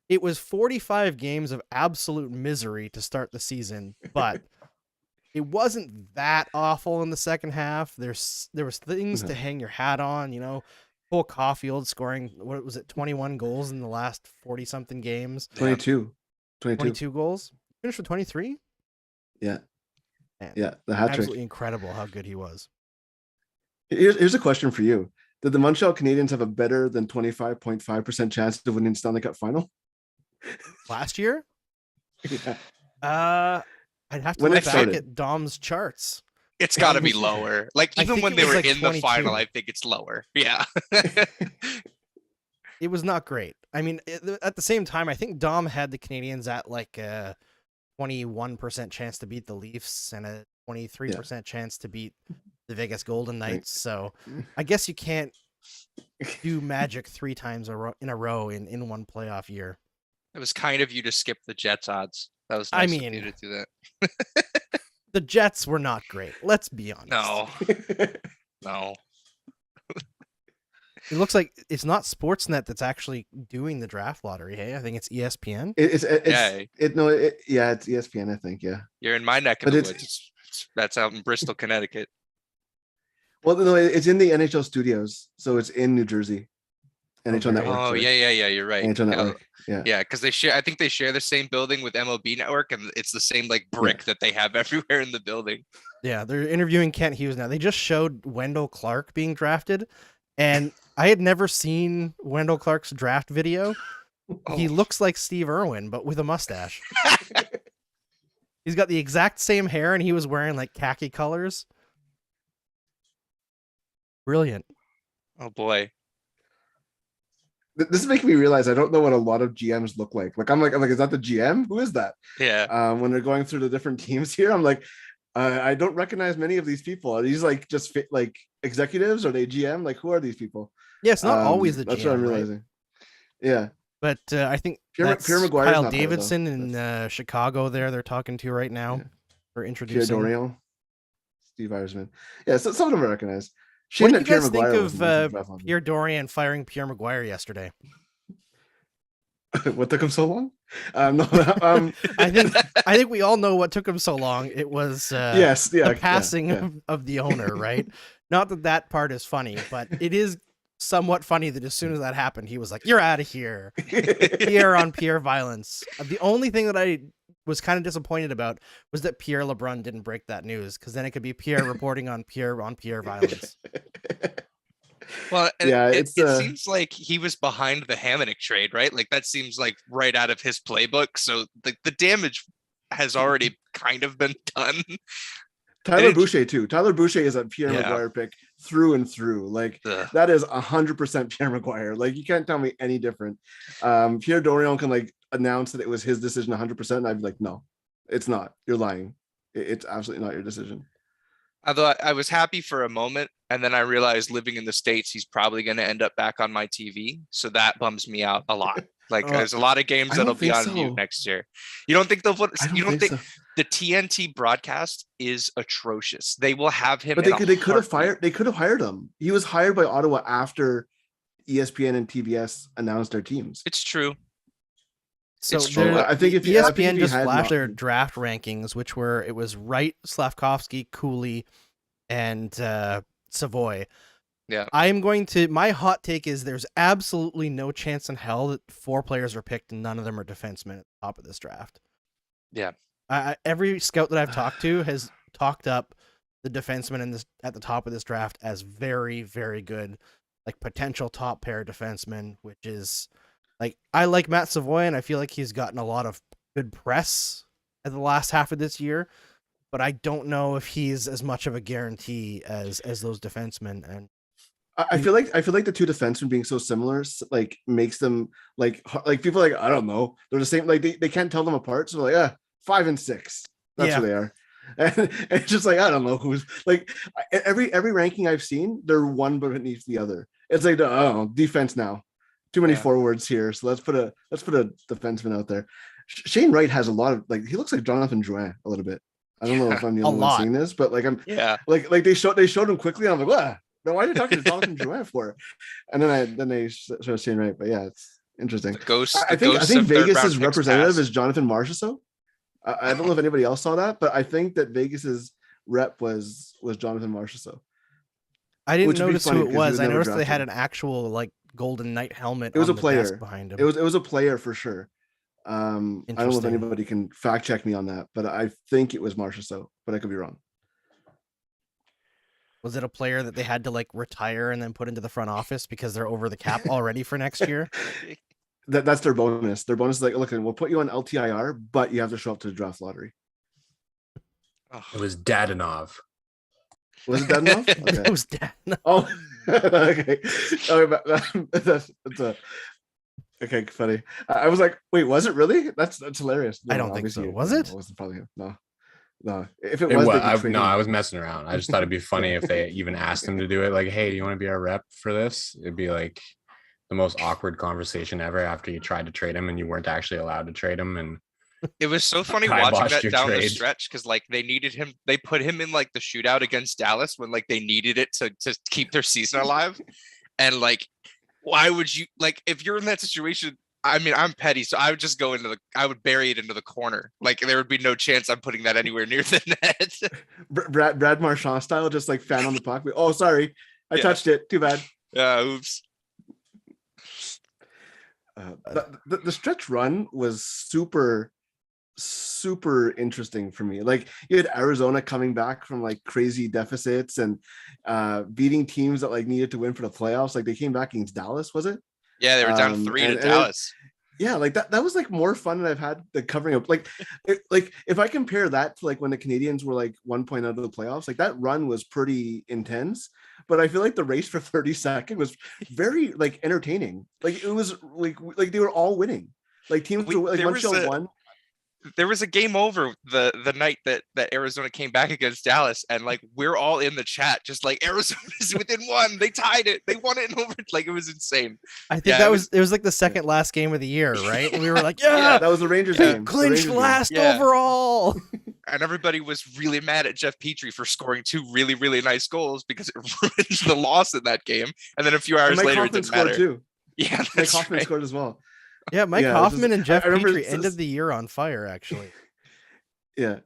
Speaker 2: It was 45 games of absolute misery to start the season, but it wasn't that awful in the second half. There was things to hang your hat on, Cole Caulfield scoring, what was it, 21 goals in the last 40 something games.
Speaker 4: 22
Speaker 2: goals. Finished with 23.
Speaker 4: Yeah.
Speaker 2: Man,
Speaker 4: Yeah, the hat trick.
Speaker 2: Absolutely incredible how good he was.
Speaker 4: Here's a question for you. Did the Montreal Canadiens have a better than 25.5% chance of winning the Stanley Cup final?
Speaker 2: Last year?
Speaker 4: Yeah.
Speaker 2: I'd have to
Speaker 4: When
Speaker 2: look
Speaker 4: it
Speaker 2: back
Speaker 4: started.
Speaker 2: at Dom's charts.
Speaker 5: It's got to be lower. Like
Speaker 2: I
Speaker 5: even
Speaker 2: think
Speaker 5: when
Speaker 2: it
Speaker 5: they
Speaker 2: was
Speaker 5: were
Speaker 2: like
Speaker 5: in the
Speaker 2: 22.
Speaker 5: final, I think it's lower. Yeah.
Speaker 2: It was not great. I mean, at the same time, I think Dom had the Canadiens at like a 21% chance to beat the Leafs and a 23% chance to beat the Vegas Golden Knights. So I guess you can't do magic 3 times in a row in one playoff year.
Speaker 5: It was kind of you to skip the Jets odds. That was
Speaker 2: I
Speaker 5: nice of
Speaker 2: mean,
Speaker 5: you to do that.
Speaker 2: The Jets were not great. Let's be honest.
Speaker 5: No.
Speaker 2: It looks like it's not Sportsnet that's actually doing the draft lottery. Hey, I think it's ESPN.
Speaker 4: It's ESPN, I think. Yeah.
Speaker 5: You're in my neck of
Speaker 4: But
Speaker 5: the
Speaker 4: it's-
Speaker 5: woods. That's out in Bristol, Connecticut.
Speaker 4: Well, no, it's in the NHL studios, so it's in New Jersey. NHL
Speaker 2: Okay.
Speaker 4: Network.
Speaker 5: Oh,
Speaker 4: sorry.
Speaker 5: yeah. You're right.
Speaker 4: NHL Network. Yeah.
Speaker 5: Yeah, because I think they share the same building with MLB Network, and it's the same like brick that they have everywhere in the building.
Speaker 2: Yeah, they're interviewing Kent Hughes now. They just showed Wendell Clark being drafted, and I had never seen Wendell Clark's draft video. He looks like Steve Irwin, but with a mustache. He's got the exact same hair, and he was wearing like khaki colors. Brilliant.
Speaker 5: Oh boy.
Speaker 4: This is making me realize I don't know what a lot of GMs look like. I'm like, is that the GM? Who is that?
Speaker 5: Yeah.
Speaker 4: When they're going through the different teams here, I'm like, I don't recognize many of these people. Are these like just fit, like executives? Are they GM? Like, who are these people?
Speaker 2: Yeah, it's not always the GM.
Speaker 4: That's what I'm
Speaker 2: right?
Speaker 4: realizing. Yeah.
Speaker 2: But I think
Speaker 4: Pierre
Speaker 2: that's
Speaker 4: Maguire's
Speaker 2: Kyle
Speaker 4: not there, though.
Speaker 2: Davidson in Chicago there they're talking to right now for
Speaker 4: Pierre
Speaker 2: introducing.
Speaker 4: Dorion, Steve Eiersman. Yeah, so some of them I recognize.
Speaker 2: What
Speaker 4: Shame
Speaker 2: did
Speaker 4: that
Speaker 2: you
Speaker 4: Pierre
Speaker 2: guys think
Speaker 4: Maguire
Speaker 2: of
Speaker 4: wasn't in the draft lottery.
Speaker 2: Pierre Dorian firing Pierre Maguire yesterday?
Speaker 4: What took him so long? No,
Speaker 2: I think we all know what took him so long. It was the passing of the owner, right? Not that part is funny, but it is somewhat funny that as soon as that happened, he was like, "You're out of here." Pierre on Pierre violence. The only thing that I was kind of disappointed about was that Pierre LeBrun didn't break that news, because then it could be Pierre reporting on Pierre violence.
Speaker 5: Well,
Speaker 4: Yeah,
Speaker 5: it
Speaker 4: it's,
Speaker 5: seems like he was behind the Hamonic trade, right? Like that seems like right out of his playbook. So the damage has already kind of been done.
Speaker 4: Tyler Boucher too. Tyler Boucher is a Pierre
Speaker 5: Yeah.
Speaker 4: Maguire pick through and through. Like
Speaker 5: Ugh.
Speaker 4: that is 100% Pierre Maguire. Like you can't tell me any different. Pierre Dorion can like announce that it was his decision 100%. And I'd be like, no, it's not. You're lying. It's absolutely not your decision.
Speaker 5: Although I was happy for a moment, and then I realized living in the States, he's probably going to end up back on my TV. So that bums me out a lot. Like there's a lot of games
Speaker 4: I
Speaker 5: that'll
Speaker 4: don't
Speaker 5: be
Speaker 4: think
Speaker 5: on
Speaker 4: so.
Speaker 5: mute next year. You don't think they'll put?
Speaker 4: I don't
Speaker 5: You don't think
Speaker 4: so.
Speaker 5: the TNT broadcast is atrocious? They will have him.
Speaker 4: But
Speaker 5: in
Speaker 4: they could have
Speaker 5: heartbeat.
Speaker 4: fired. They could have hired him. He was hired by Ottawa after ESPN and TBS announced their teams.
Speaker 5: It's true.
Speaker 2: So
Speaker 5: It's true.
Speaker 2: there-
Speaker 4: I think if
Speaker 2: ESPN
Speaker 4: he
Speaker 2: just
Speaker 4: had
Speaker 2: flashed
Speaker 4: not-
Speaker 2: their draft rankings, which it was Wright, Slavkovsky, Cooley, and Savoy.
Speaker 5: Yeah.
Speaker 2: My hot take is there's absolutely no chance in hell that 4 players are picked and none of them are defensemen at the top of this draft.
Speaker 5: Yeah.
Speaker 2: Every scout that I've talked to has talked up the defenseman at the top of this draft as very, very good, like potential top pair defenseman, which is like, I like Matt Savoy and I feel like he's gotten a lot of good press at the last half of this year, but I don't know if he's as much of a guarantee as those defensemen. And
Speaker 4: I feel like the two defensemen being so similar like makes them like people are like, I don't know, they're the same, like they can't tell them apart, so like 5 and 6, that's who they are. And it's just like, I don't know who's like, every ranking I've seen, they're one beneath the other. It's like, defense now, too many forwards here, so let's put a defenseman out there. Shane Wright has a lot of he looks like Jonathan Drouin a little bit. I don't know if I'm the only one seeing this, but I'm they showed him quickly. And I'm like, what? No, why are you talking to Jonathan Drouin for? And then they showed Shane Wright. But yeah, it's interesting. I think Vegas's representative is Jonathan Marchessault. I don't know if anybody else saw that, but I think that Vegas's rep was Jonathan Marchessault.
Speaker 2: I didn't notice who it was. I noticed they had an actual Golden Knight helmet.
Speaker 4: It was
Speaker 2: on
Speaker 4: a player
Speaker 2: the behind him.
Speaker 4: It was a player for sure. I don't know if anybody can fact check me on that, but I think it was Marchessault, but I could be wrong.
Speaker 2: Was it a player that they had to retire and then put into the front office because they're over the cap already for next year?
Speaker 4: That's their bonus. Their bonus is look, we'll put you on LTIR, but you have to show up to the draft lottery.
Speaker 3: It was Dadonov.
Speaker 4: Was it Dadonov? Okay.
Speaker 2: It was Dadonov.
Speaker 4: Oh, okay. That's okay, funny. I was like, wait, was it really? That's hilarious.
Speaker 2: No, I don't think so. Was it?
Speaker 4: It wasn't probably him. No. If it was,
Speaker 3: I was messing around. I just thought it'd be funny if they even asked him to do it. Hey, do you want to be our rep for this? It'd be the most awkward conversation ever after you tried to trade him and you weren't actually allowed to trade him. And
Speaker 5: it was so funny watching that down the stretch because they needed him. They put him in the shootout against Dallas when they needed it to keep their season alive. And why would you if you're in that situation? I mean, I'm petty, so I would just go I would bury it into the corner. There would be no chance I'm putting that anywhere near the net.
Speaker 4: Brad Marchand style, just fan on the puck. Oh, sorry, I touched it. Too bad.
Speaker 5: Yeah, oops.
Speaker 4: The stretch run was super interesting for me. You had Arizona coming back from crazy deficits and beating teams that needed to win for the playoffs. They came back against Dallas, was it?
Speaker 5: Yeah, they were down 3 to Dallas.
Speaker 4: Yeah, that was more fun than I've had covering up. If I compare that to when the Canadiens were 1 point out of the playoffs, that run was pretty intense. But I feel the race for 32nd was very entertaining. It was they were all winning. Teams Montreal won.
Speaker 5: There was a game over the night that Arizona came back against Dallas, and we're all in the chat just Arizona's within 1. They tied it. They won it in over. It was insane.
Speaker 2: I think it was the second last game of the year, right? And we were yeah,
Speaker 4: that was the Rangers game.
Speaker 2: Clinched last overall.
Speaker 5: And everybody was really mad at Jeff Petrie for scoring 2 really, really nice goals because it ruined the loss in that game. And then a few hours later, it didn't matter.
Speaker 4: Too.
Speaker 5: Yeah,
Speaker 4: Mike Hoffman scored as well.
Speaker 2: Yeah, Mike Hoffman and Jeff Petrie ended the year on fire, actually.
Speaker 4: Yeah.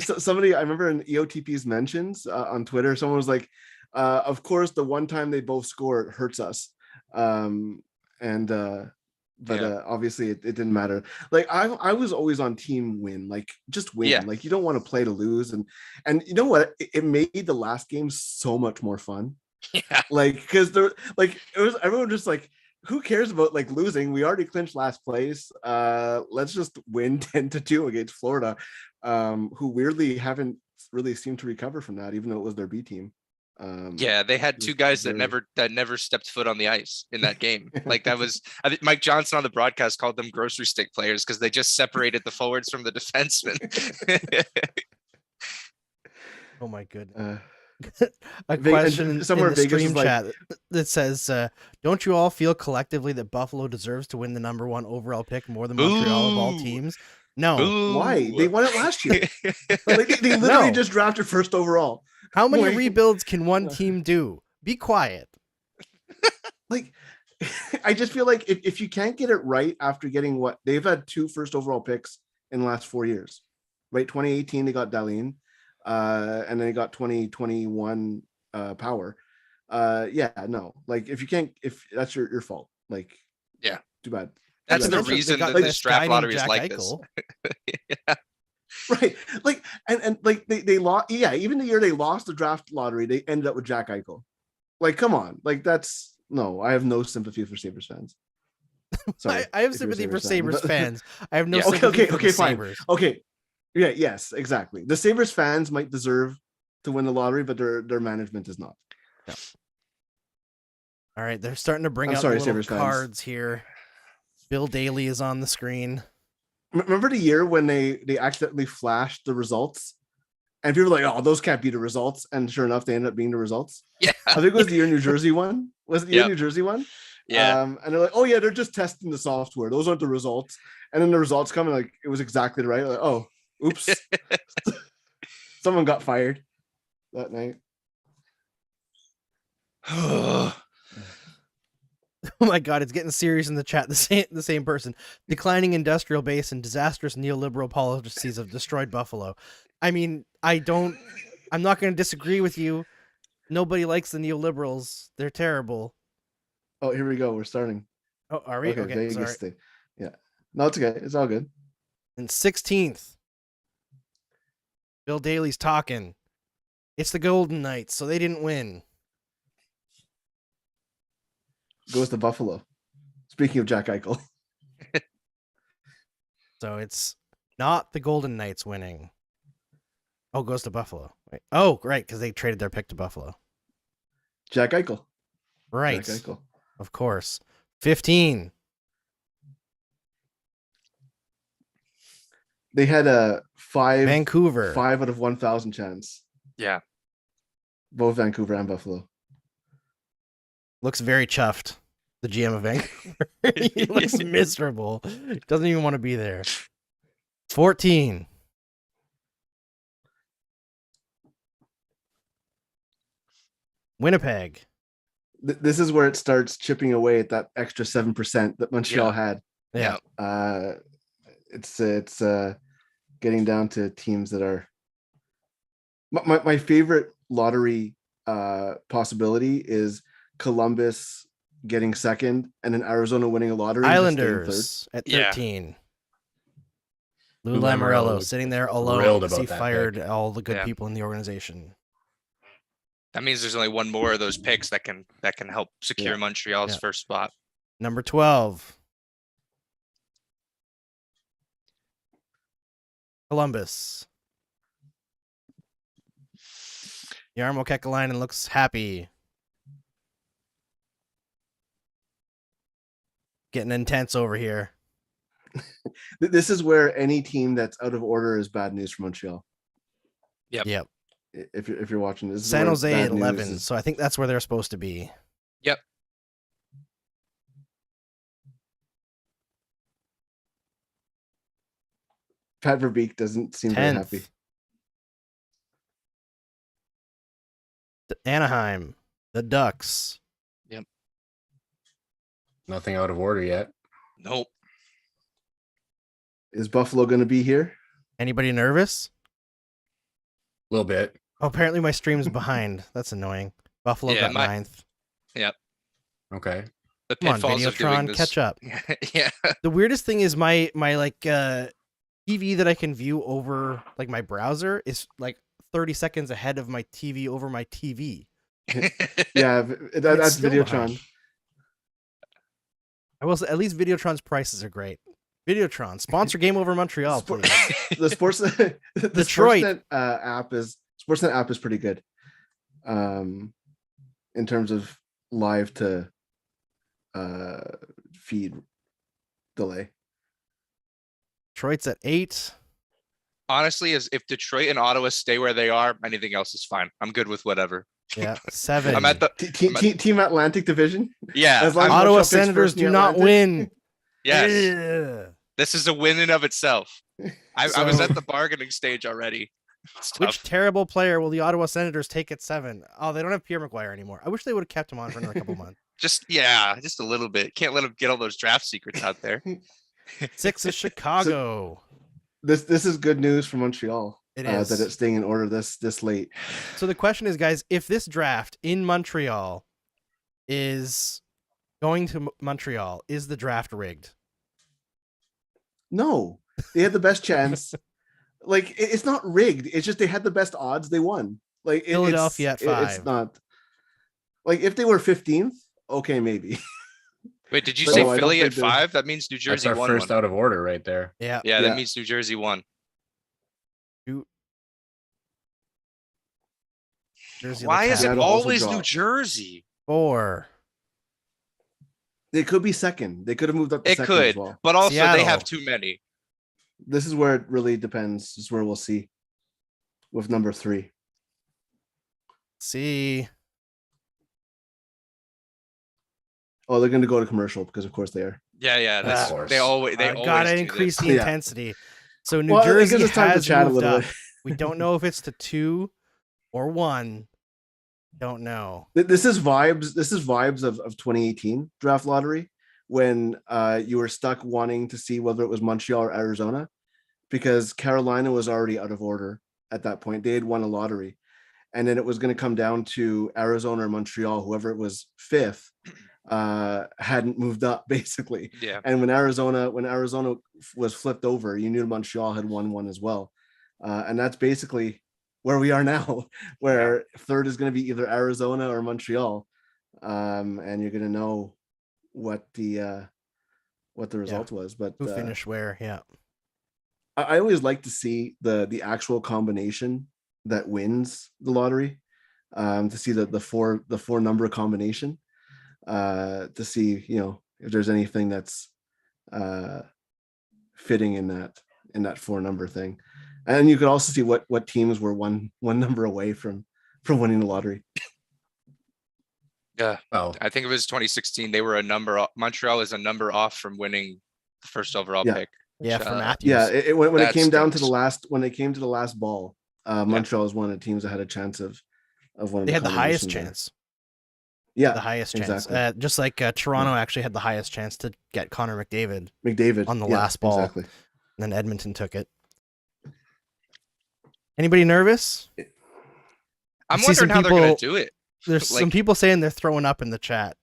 Speaker 4: Somebody, I remember in EOTP's mentions on Twitter, someone was of course, the one time they both score, it hurts us. Obviously it didn't matter. I was always on team win, just win.
Speaker 5: Yeah.
Speaker 4: You don't want to play to lose. And you know what? It made the last game so much more fun.
Speaker 5: Yeah.
Speaker 4: Because there, it was everyone just who cares about losing? We already clinched last place. Let's just win 10-2 against Florida, who weirdly haven't really seemed to recover from that, even though it was their B team.
Speaker 5: They had 2 guys that never stepped foot on the ice in that game. That was, I think Mike Johnson on the broadcast called them grocery stick players because they just separated the forwards from the defensemen.
Speaker 2: Oh my goodness. A question somewhere in the stream chat that says, don't you all feel collectively that Buffalo deserves to win the number 1 overall pick more than Montreal of all teams? No.
Speaker 5: Ooh.
Speaker 4: Why? They won it last year. They literally just drafted first overall.
Speaker 2: How many rebuilds can one team do? Be quiet.
Speaker 4: I just feel if you can't get it right after getting they've had 2 first overall picks in the last 4 years, right? 2018 they got Dahlin. And then they got 2021 Power. If that's your fault, too bad.
Speaker 5: That's the reason that this draft lottery is like this.
Speaker 4: Yeah. Right. They lost. Yeah. Even the year they lost the draft lottery, they ended up with Jack Eichel. Come on. I have no sympathy for Sabres fans. Sorry,
Speaker 2: I have sympathy for Sabres fans. I have no sympathy for the
Speaker 4: fine.
Speaker 2: Sabres.
Speaker 4: Okay. Yeah, yes, exactly. The Sabres fans might deserve to win the lottery, but their management does not.
Speaker 2: Yeah. All right, they're starting to bring out the little cards here. Bill Daly is on the screen.
Speaker 4: Remember the year when they accidentally flashed the results? And people were oh, those can't be the results. And sure enough, they ended up being the results.
Speaker 5: Yeah.
Speaker 4: I think it was the year New Jersey won. Was it the year New Jersey won?
Speaker 5: Yeah.
Speaker 4: And they're like, oh yeah, they're just testing the software. Those aren't the results. And then the results come and like it was exactly right. Like, oh, oops. Someone got fired that night.
Speaker 2: Oh my God, it's getting serious in the chat. The same person. Declining industrial base and disastrous neoliberal policies have destroyed Buffalo. I mean, I'm not going to disagree with you. Nobody likes the neoliberals. They're terrible.
Speaker 4: Oh, here we go. We're starting.
Speaker 2: Oh, are we? Okay,
Speaker 4: Vegas
Speaker 2: sorry.
Speaker 4: thing. Yeah. No, it's okay. It's all good.
Speaker 2: And 16th, Bill Daly's talking. It's the Golden Knights, so they didn't win.
Speaker 4: Goes to Buffalo. Speaking of Jack Eichel.
Speaker 2: So it's not the Golden Knights winning. Oh, goes to Buffalo. Wait. Oh, right, because they traded their pick to Buffalo.
Speaker 4: Jack Eichel.
Speaker 2: Right.
Speaker 4: Jack Eichel.
Speaker 2: Of course. 15.
Speaker 4: They had a
Speaker 2: Vancouver.
Speaker 4: 5 out of 1,000 chance.
Speaker 5: Yeah.
Speaker 4: Both Vancouver and Buffalo.
Speaker 2: Looks very chuffed. The GM of Vancouver. He looks miserable. Doesn't even want to be there. 14. Winnipeg.
Speaker 4: This is where it starts chipping away at that extra 7% that Montreal had.
Speaker 2: Yeah.
Speaker 4: It's getting down to teams that are my favorite lottery possibility is Columbus getting second and then Arizona winning a lottery.
Speaker 2: Islanders at 13. Lou Lamoriello sitting there alone because he fired all the good people in the organization.
Speaker 5: That means there's only one more of those picks that can help secure Montreal's first spot.
Speaker 2: Number 12. Columbus. Jarmo Kekalainen looks happy. Getting intense over here.
Speaker 4: This is where any team that's out of order is bad news for Montreal.
Speaker 2: Yep.
Speaker 4: If you're watching this,
Speaker 2: San Jose at 11. So I think that's where they're supposed to be.
Speaker 5: Yep.
Speaker 4: Pat Verbeek doesn't seem very happy.
Speaker 2: Anaheim, the Ducks.
Speaker 5: Yep.
Speaker 3: Nothing out of order yet.
Speaker 5: Nope.
Speaker 4: Is Buffalo going to be here?
Speaker 2: Anybody nervous?
Speaker 3: A little bit.
Speaker 2: Oh, apparently my stream's behind. That's annoying. Buffalo got 9th.
Speaker 5: Yep.
Speaker 3: Okay.
Speaker 5: The
Speaker 2: Come on,
Speaker 5: pitfalls of doing
Speaker 2: Videotron,
Speaker 5: this.
Speaker 2: catch up.
Speaker 5: Yeah.
Speaker 2: The weirdest thing is my like TV that I can view over like my browser is like 30 seconds ahead of my TV over my TV.
Speaker 4: Yeah, that's
Speaker 2: still
Speaker 4: Videotron.
Speaker 2: behind. I will say, at least Videotron's prices are great. Videotron, sponsor Game Over Montreal, please.
Speaker 4: The Sportsnet,
Speaker 2: Detroit.
Speaker 4: Sportsnet app is pretty good. In terms of live to feed delay.
Speaker 2: Detroit's at 8.
Speaker 5: Honestly, if Detroit and Ottawa stay where they are, anything else is fine. I'm good with whatever.
Speaker 2: Yeah, 7.
Speaker 5: I'm at the
Speaker 4: Team Atlantic Division.
Speaker 5: Yeah.
Speaker 4: As long as
Speaker 2: Ottawa
Speaker 4: Montreal picks
Speaker 2: Senators
Speaker 4: first in
Speaker 2: do
Speaker 4: the
Speaker 2: not
Speaker 4: Atlantic.
Speaker 2: win.
Speaker 5: Yes.
Speaker 2: Ugh.
Speaker 5: This is a win in of itself. I was
Speaker 2: So-
Speaker 5: at the bargaining stage already. It's tough.
Speaker 2: Which terrible player will the Ottawa Senators take at 7? Oh, they don't have Pierre McGuire anymore. I wish they would have kept him on for another couple months.
Speaker 5: Just a little bit. Can't let him get all those draft secrets out there.
Speaker 2: 6 is Chicago.
Speaker 4: This is good news for Montreal.
Speaker 2: It is.
Speaker 4: That it's staying in order this late.
Speaker 2: So the question is, guys, if this draft in Montreal is going to Montreal, is the draft rigged?
Speaker 4: No, they had the best chance. Like it's not rigged. It's just they had the best odds. They won. Like
Speaker 2: Philadelphia at 5.
Speaker 4: It's not like if they were 15th. Okay, maybe.
Speaker 5: Wait, did you
Speaker 4: But
Speaker 5: say
Speaker 4: no, I don't
Speaker 5: Philly at
Speaker 4: think they're-
Speaker 5: 5? That means New
Speaker 3: That's
Speaker 5: Jersey
Speaker 3: our
Speaker 5: won.
Speaker 3: first
Speaker 5: one.
Speaker 3: out of order right there.
Speaker 2: Yeah.
Speaker 5: Yeah,
Speaker 4: Yeah.
Speaker 5: that means New Jersey won.
Speaker 2: Jersey
Speaker 5: Why
Speaker 2: looks
Speaker 5: is it
Speaker 2: happy.
Speaker 4: Seattle also
Speaker 5: always New
Speaker 4: dropped.
Speaker 5: Jersey?
Speaker 2: 4.
Speaker 4: They could be second. They could have moved up to
Speaker 5: It
Speaker 4: second
Speaker 5: could,
Speaker 4: as well.
Speaker 5: but also they
Speaker 2: Seattle.
Speaker 5: have too many.
Speaker 4: This is where it really depends. This is where we'll see with number 3.
Speaker 2: See.
Speaker 4: Oh, they're going to go to commercial because of course they are.
Speaker 5: Yeah. That's
Speaker 3: course.
Speaker 5: they always
Speaker 2: Gotta
Speaker 5: do
Speaker 2: increase
Speaker 5: this.
Speaker 2: the
Speaker 4: Yeah.
Speaker 2: intensity. So New
Speaker 4: Well, it
Speaker 2: Jersey
Speaker 4: gives us time to
Speaker 2: has
Speaker 4: chat a
Speaker 2: moved
Speaker 4: little
Speaker 2: up.
Speaker 4: bit.
Speaker 2: We don't know if it's to 2 or 1. Don't know.
Speaker 4: This is vibes. This is vibes of 2018 draft lottery when you were stuck wanting to see whether it was Montreal or Arizona because Carolina was already out of order at that point. They had won a lottery, and then it was going to come down to Arizona or Montreal. Whoever it was fifth hadn't moved up basically.
Speaker 5: Yeah.
Speaker 4: And when Arizona was flipped over, you knew Montreal had won one as well, and that's basically where we are now, where third is going to be either Arizona or Montreal, and you're going to know what the result was. But
Speaker 2: Who finished where? Yeah.
Speaker 4: I always like to see the actual combination that wins the lottery, to see the four number combination, to see if there's anything that's fitting in that 4 number thing. And you could also see what teams were one number away from winning the lottery.
Speaker 5: Yeah.
Speaker 3: Well,
Speaker 5: I think it was 2016. They were a number. Montreal is a number off from winning the first overall
Speaker 4: Yeah.
Speaker 5: pick.
Speaker 2: Yeah,
Speaker 5: which,
Speaker 2: for Matthews.
Speaker 4: Yeah, when it
Speaker 5: that
Speaker 4: came down to
Speaker 5: stinks.
Speaker 4: when they came to the last ball, Montreal is one of the teams that had a chance of one.
Speaker 2: They had the highest
Speaker 4: combinations there.
Speaker 2: chance.
Speaker 4: Yeah,
Speaker 2: The highest chance.
Speaker 4: exactly.
Speaker 2: Just like Toronto actually had the highest chance to get Connor McDavid.
Speaker 4: McDavid
Speaker 2: on the last ball.
Speaker 4: Exactly.
Speaker 2: And then Edmonton took it. Anybody nervous?
Speaker 5: I'm
Speaker 2: see some
Speaker 5: wondering how they're going
Speaker 2: people-
Speaker 5: to do it.
Speaker 2: There's some
Speaker 5: Like-
Speaker 2: people saying they're throwing up in the chat.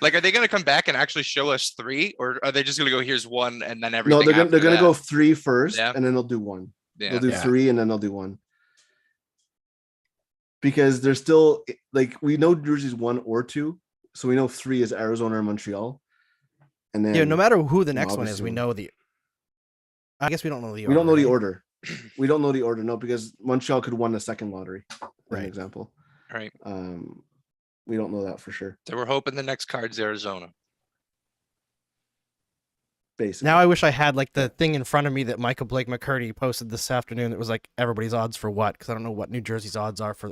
Speaker 5: Like, are they going to come back and actually show us 3, or are they just going to go, here's 1, and then
Speaker 4: No,
Speaker 5: everything?
Speaker 4: they're
Speaker 5: after
Speaker 4: gonna
Speaker 5: that?
Speaker 4: go 3 first,
Speaker 5: Yeah.
Speaker 4: and then they'll do 1.
Speaker 5: Yeah.
Speaker 4: They'll do
Speaker 3: Yeah.
Speaker 4: 3, and then they'll do 1. Because they're still like, we know Jersey's 1 or 2, so we know 3 is Arizona or Montreal. And then
Speaker 2: Yeah, no matter who the next one is,
Speaker 4: obviously
Speaker 2: we know the. I guess we don't know the order.
Speaker 4: we don't know the
Speaker 2: right?
Speaker 4: order. We don't know the order, no, because Montreal could have won the second lottery, as
Speaker 2: Right.
Speaker 4: an example.
Speaker 5: Right.
Speaker 4: We don't know that for sure.
Speaker 5: So we're hoping the next card's Arizona.
Speaker 4: Basically.
Speaker 2: Now I wish I had like the thing in front of me that Michael Blake McCurdy posted this afternoon that was like everybody's odds for what, because I don't know what New Jersey's odds are for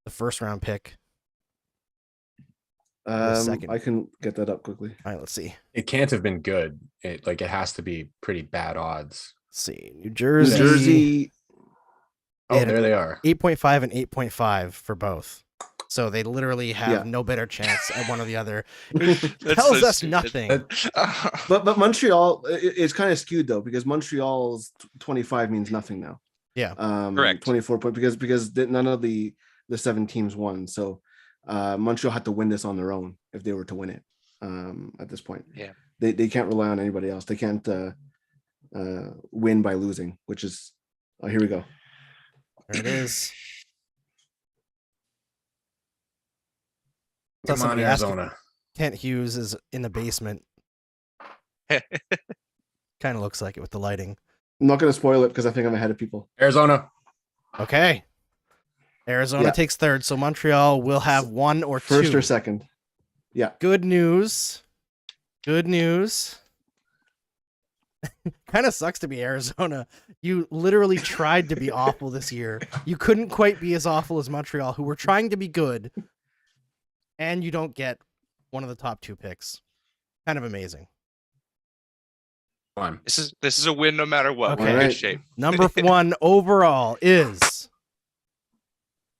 Speaker 2: the first round pick. second.
Speaker 4: I can get that up quickly.
Speaker 2: All right, let's see.
Speaker 3: it can't have been good. It has to be pretty bad odds.
Speaker 2: Let's see. New
Speaker 4: New
Speaker 2: Jersey.
Speaker 4: Jersey,
Speaker 3: Oh,
Speaker 2: Yeah,
Speaker 3: there they are.
Speaker 2: 8.5 and 8.5 for both. So they literally have
Speaker 4: Yeah.
Speaker 2: no better chance at one or the other. It
Speaker 5: That's
Speaker 2: tells
Speaker 5: so
Speaker 2: us
Speaker 5: stupid.
Speaker 2: nothing.
Speaker 4: but Montreal, it's kind of skewed though, because Montreal's 25 means nothing now.
Speaker 2: Yeah.
Speaker 5: Correct.
Speaker 4: 24 point because none of the 7 teams won. So Montreal had to win this on their own if they were to win it. At this point,
Speaker 5: Yeah.
Speaker 4: they can't rely on anybody else. They can't win by losing, which is here we go.
Speaker 2: There it is.
Speaker 3: Come on,
Speaker 2: Somebody asked if
Speaker 3: Arizona.
Speaker 2: Kent Hughes is in the basement. Kind of looks like it with the lighting.
Speaker 4: I'm not going to spoil it because I think I'm ahead of people.
Speaker 3: Arizona.
Speaker 2: Okay. Arizona
Speaker 4: Yeah.
Speaker 2: takes third, so Montreal will have 1 or 2.
Speaker 4: First or second. Yeah.
Speaker 2: Good news. Good news. Kind of sucks to be Arizona. You literally tried to be awful this year. You couldn't quite be as awful as Montreal, who were trying to be good. And you don't get one of the top 2 picks. Kind of amazing.
Speaker 3: Come on.
Speaker 5: This is a win no matter what. We're in
Speaker 4: Okay.
Speaker 5: good shape.
Speaker 2: Number 1 overall is,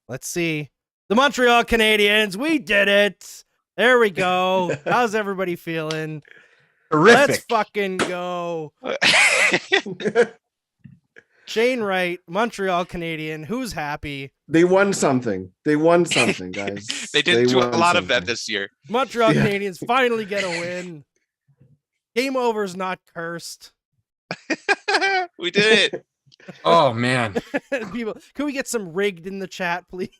Speaker 2: let's see, the Montreal Canadiens. We did it. There we go. How's everybody feeling? Let's
Speaker 3: Terrific.
Speaker 2: fucking go. Shane Wright, Montreal Canadian. Who's happy?
Speaker 4: They won something. They won something, guys.
Speaker 5: They did do a
Speaker 4: won
Speaker 5: lot of that
Speaker 4: something.
Speaker 5: this year.
Speaker 2: Montreal
Speaker 4: Yeah.
Speaker 2: Canadiens finally get a win. Game over's not cursed.
Speaker 5: We did it.
Speaker 3: Oh man.
Speaker 2: People, can we get some rigged in the chat, please?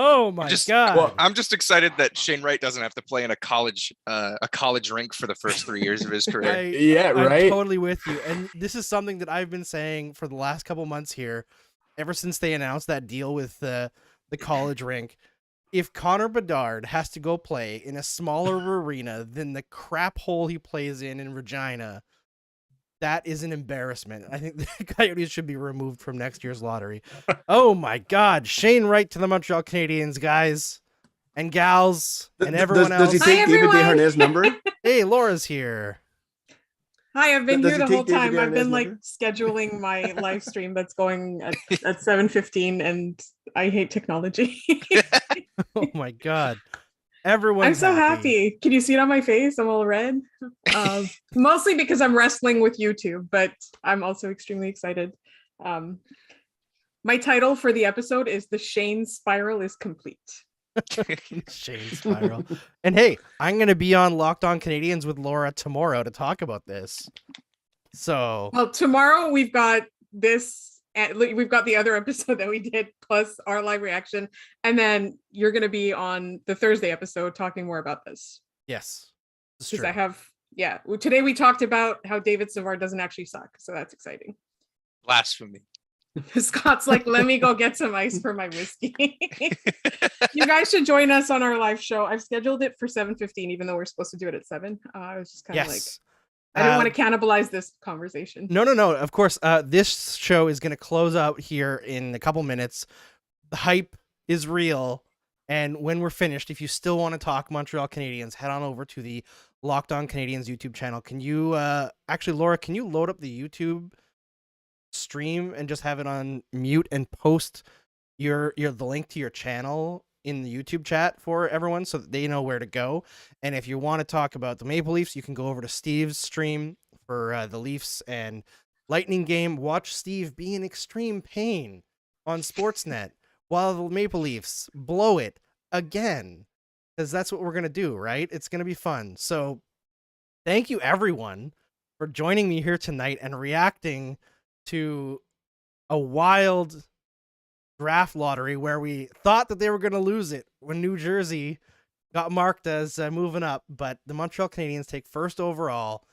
Speaker 2: Oh my god.
Speaker 3: well,
Speaker 5: I'm just excited that Shane Wright doesn't have to play in a college rink for the first 3 years of his career.
Speaker 3: Yeah, right.
Speaker 2: I'm totally with you. And this is something that I've been saying for the last couple months here, ever since they announced that deal with the college rink. If Connor Bedard has to go play in a smaller arena than the crap hole he plays in Regina, That is an embarrassment. I think the Coyotes should be removed from next year's lottery. Oh my God. Shane Wright to the Montreal Canadiens, guys and gals and everyone
Speaker 4: Does he
Speaker 2: else.
Speaker 4: take
Speaker 6: Hi,
Speaker 4: David
Speaker 6: everyone.
Speaker 4: Desharnais' number?
Speaker 2: Hey, Laura's here.
Speaker 6: Hi, I've been
Speaker 4: Does
Speaker 6: here
Speaker 4: he
Speaker 6: the whole
Speaker 4: take David
Speaker 6: time. I've been
Speaker 4: Desharnais'
Speaker 6: like
Speaker 4: number?
Speaker 6: scheduling my live stream that's going at 7:15, and I hate technology.
Speaker 2: Oh my God. Everyone's
Speaker 6: I'm so happy. Can you see it on my face? I'm all red. Mostly because I'm wrestling with YouTube, but I'm also extremely excited. My title for the episode is "The Shane Spiral is Complete."
Speaker 2: Shane Spiral. And hey, I'm going to be on Locked On Canadians with Laura tomorrow to talk about this. So,
Speaker 6: Well, tomorrow we've got this, and we've got the other episode that we did, plus our live reaction, and then you're going to be on the Thursday episode talking more about this.
Speaker 2: yes. It's
Speaker 6: Because
Speaker 2: true.
Speaker 6: I have, yeah. Today we talked about how David Savard doesn't actually suck, so that's exciting.
Speaker 5: Blasphemy.
Speaker 6: Scott's like, let me go get some ice for my whiskey. You guys should join us on our live show. I've scheduled it for 7:15, even though we're supposed to do it at 7. I was just kind of like,
Speaker 2: Yes.
Speaker 6: I didn't want to cannibalize this conversation.
Speaker 2: No. Of course, this show is going to close out here in a couple minutes. The hype is real. And when we're finished, if you still want to talk Montreal Canadiens, head on over to the Locked On Canadiens YouTube channel. Can you, actually, Laura, can you load up the YouTube stream and just have it on mute and post the link to your channel in the YouTube chat for everyone so that they know where to go? And if you want to talk about the Maple Leafs, you can go over to Steve's stream for the Leafs and Lightning game. Watch Steve be in extreme pain on Sportsnet while the Maple Leafs blow it again, because that's what we're going to do, right? It's going to be fun. So thank you, everyone, for joining me here tonight and reacting to a wild draft lottery where we thought that they were going to lose it when New Jersey got marked as moving up, but the Montreal Canadiens take first overall.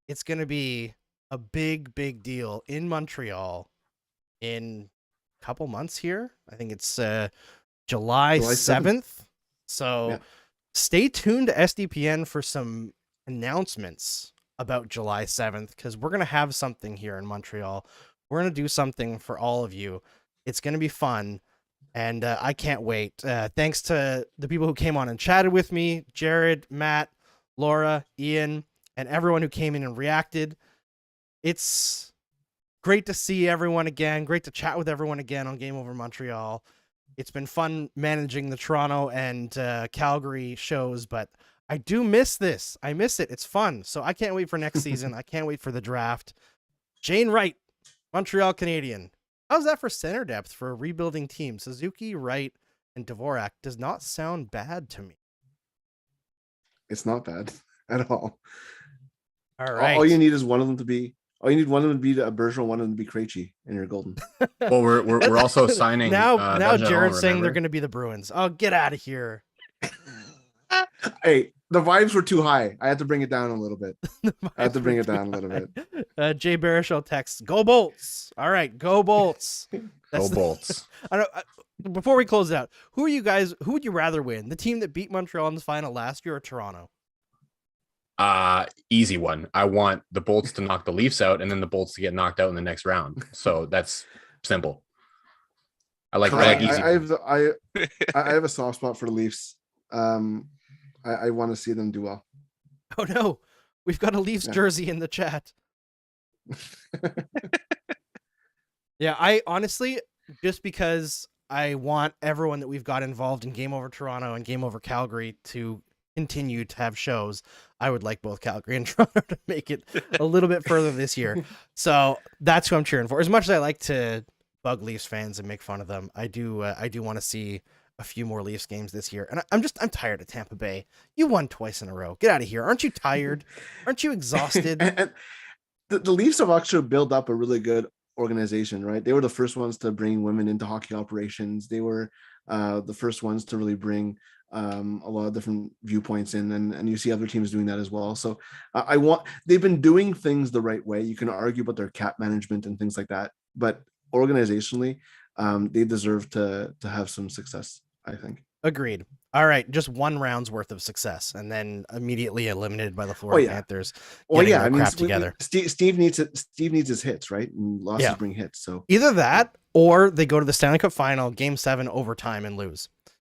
Speaker 2: It's going to be a big, big deal in Montreal in a couple months here. I think it's July 7th. So
Speaker 4: Yeah.
Speaker 2: Stay tuned to SDPN for some announcements about July 7th, because we're going to have something here in Montreal. We're going to do something for all of you. It's going to be fun, and I can't wait. Thanks to the people who came on and chatted with me, Jared, Matt, Laura, Ian, and everyone who came in and reacted. It's great to see everyone again. Great to chat with everyone again on Game Over Montreal. It's been fun managing the Toronto and Calgary shows, but I do miss this. I miss it. It's fun. So I can't wait for next season. I can't wait for the draft. Shane Wright, Montreal Canadian. How's that for center depth for a rebuilding team? Suzuki, Wright, and Dvorak does not sound bad to me.
Speaker 4: It's not bad at all.
Speaker 2: All right.
Speaker 4: All you need is one of them to be. All you need one of them to be a Bergeron, one of them to be Krejci, and you're golden.
Speaker 3: Well, we're also signing
Speaker 2: now
Speaker 3: Bergeron,
Speaker 2: Jared's saying they're
Speaker 3: remember?
Speaker 2: going to be the Bruins. Oh, get out of here.
Speaker 4: Hey, the vibes were too high. I had to bring it down a little bit. I had to bring it down a little bit.
Speaker 2: Jay Baruchel texts, "Go Bolts!" All right, go Bolts.
Speaker 3: Go Bolts.
Speaker 2: I don't, before we close it out, who are you guys? Who would you rather win? The team that beat Montreal in the final last year, or Toronto?
Speaker 3: Easy one. I want the Bolts to knock the Leafs out, and then the Bolts to get knocked out in the next round. So that's simple. I like easy.
Speaker 4: I have a soft spot for the Leafs. I want to see them do well.
Speaker 2: Oh no, we've got a Leafs jersey in the chat. Yeah, I honestly, just because I want everyone that we've got involved in Game Over Toronto and Game Over Calgary to continue to have shows, I would like both Calgary and Toronto to make it a little bit further this year. So that's who I'm cheering for. As much as I like to bug Leafs fans and make fun of them, I do want to see a few more Leafs games this year. And I'm tired of Tampa Bay. You won twice in a row. Get out of here. Aren't you tired? Aren't you exhausted?
Speaker 4: And the Leafs have actually built up a really good organization, right? They were the first ones to bring women into hockey operations. They were the first ones to really bring a lot of different viewpoints in, and you see other teams doing that as well. So they've been doing things the right way. You can argue about their cap management and things like that, but organizationally, they deserve to have some success, I think.
Speaker 2: Agreed. All right, just one round's worth of success, and then immediately eliminated by the Florida Panthers.
Speaker 4: Well,
Speaker 2: getting
Speaker 4: yeah.
Speaker 2: their
Speaker 4: I mean,
Speaker 2: crap together.
Speaker 4: Steve needs it. Steve needs his hits, right? And losses bring hits. So
Speaker 2: Either that, or they go to the Stanley Cup Final, Game 7, overtime, and lose.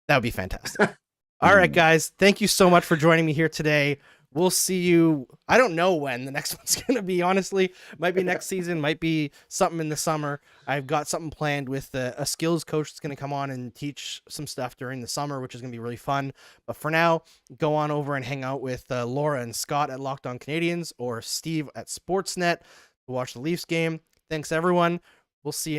Speaker 2: That would be fantastic. All right, guys. Thank you so much for joining me here today. We'll see you. I don't know when the next one's going to be, honestly. Might be next season, might be something in the summer. I've got something planned with a skills coach that's going to come on and teach some stuff during the summer, which is going to be really fun. But for now, go on over and hang out with Laura and Scott at Locked On Canadiens or Steve at Sportsnet to watch the Leafs game. Thanks, everyone. We'll see you.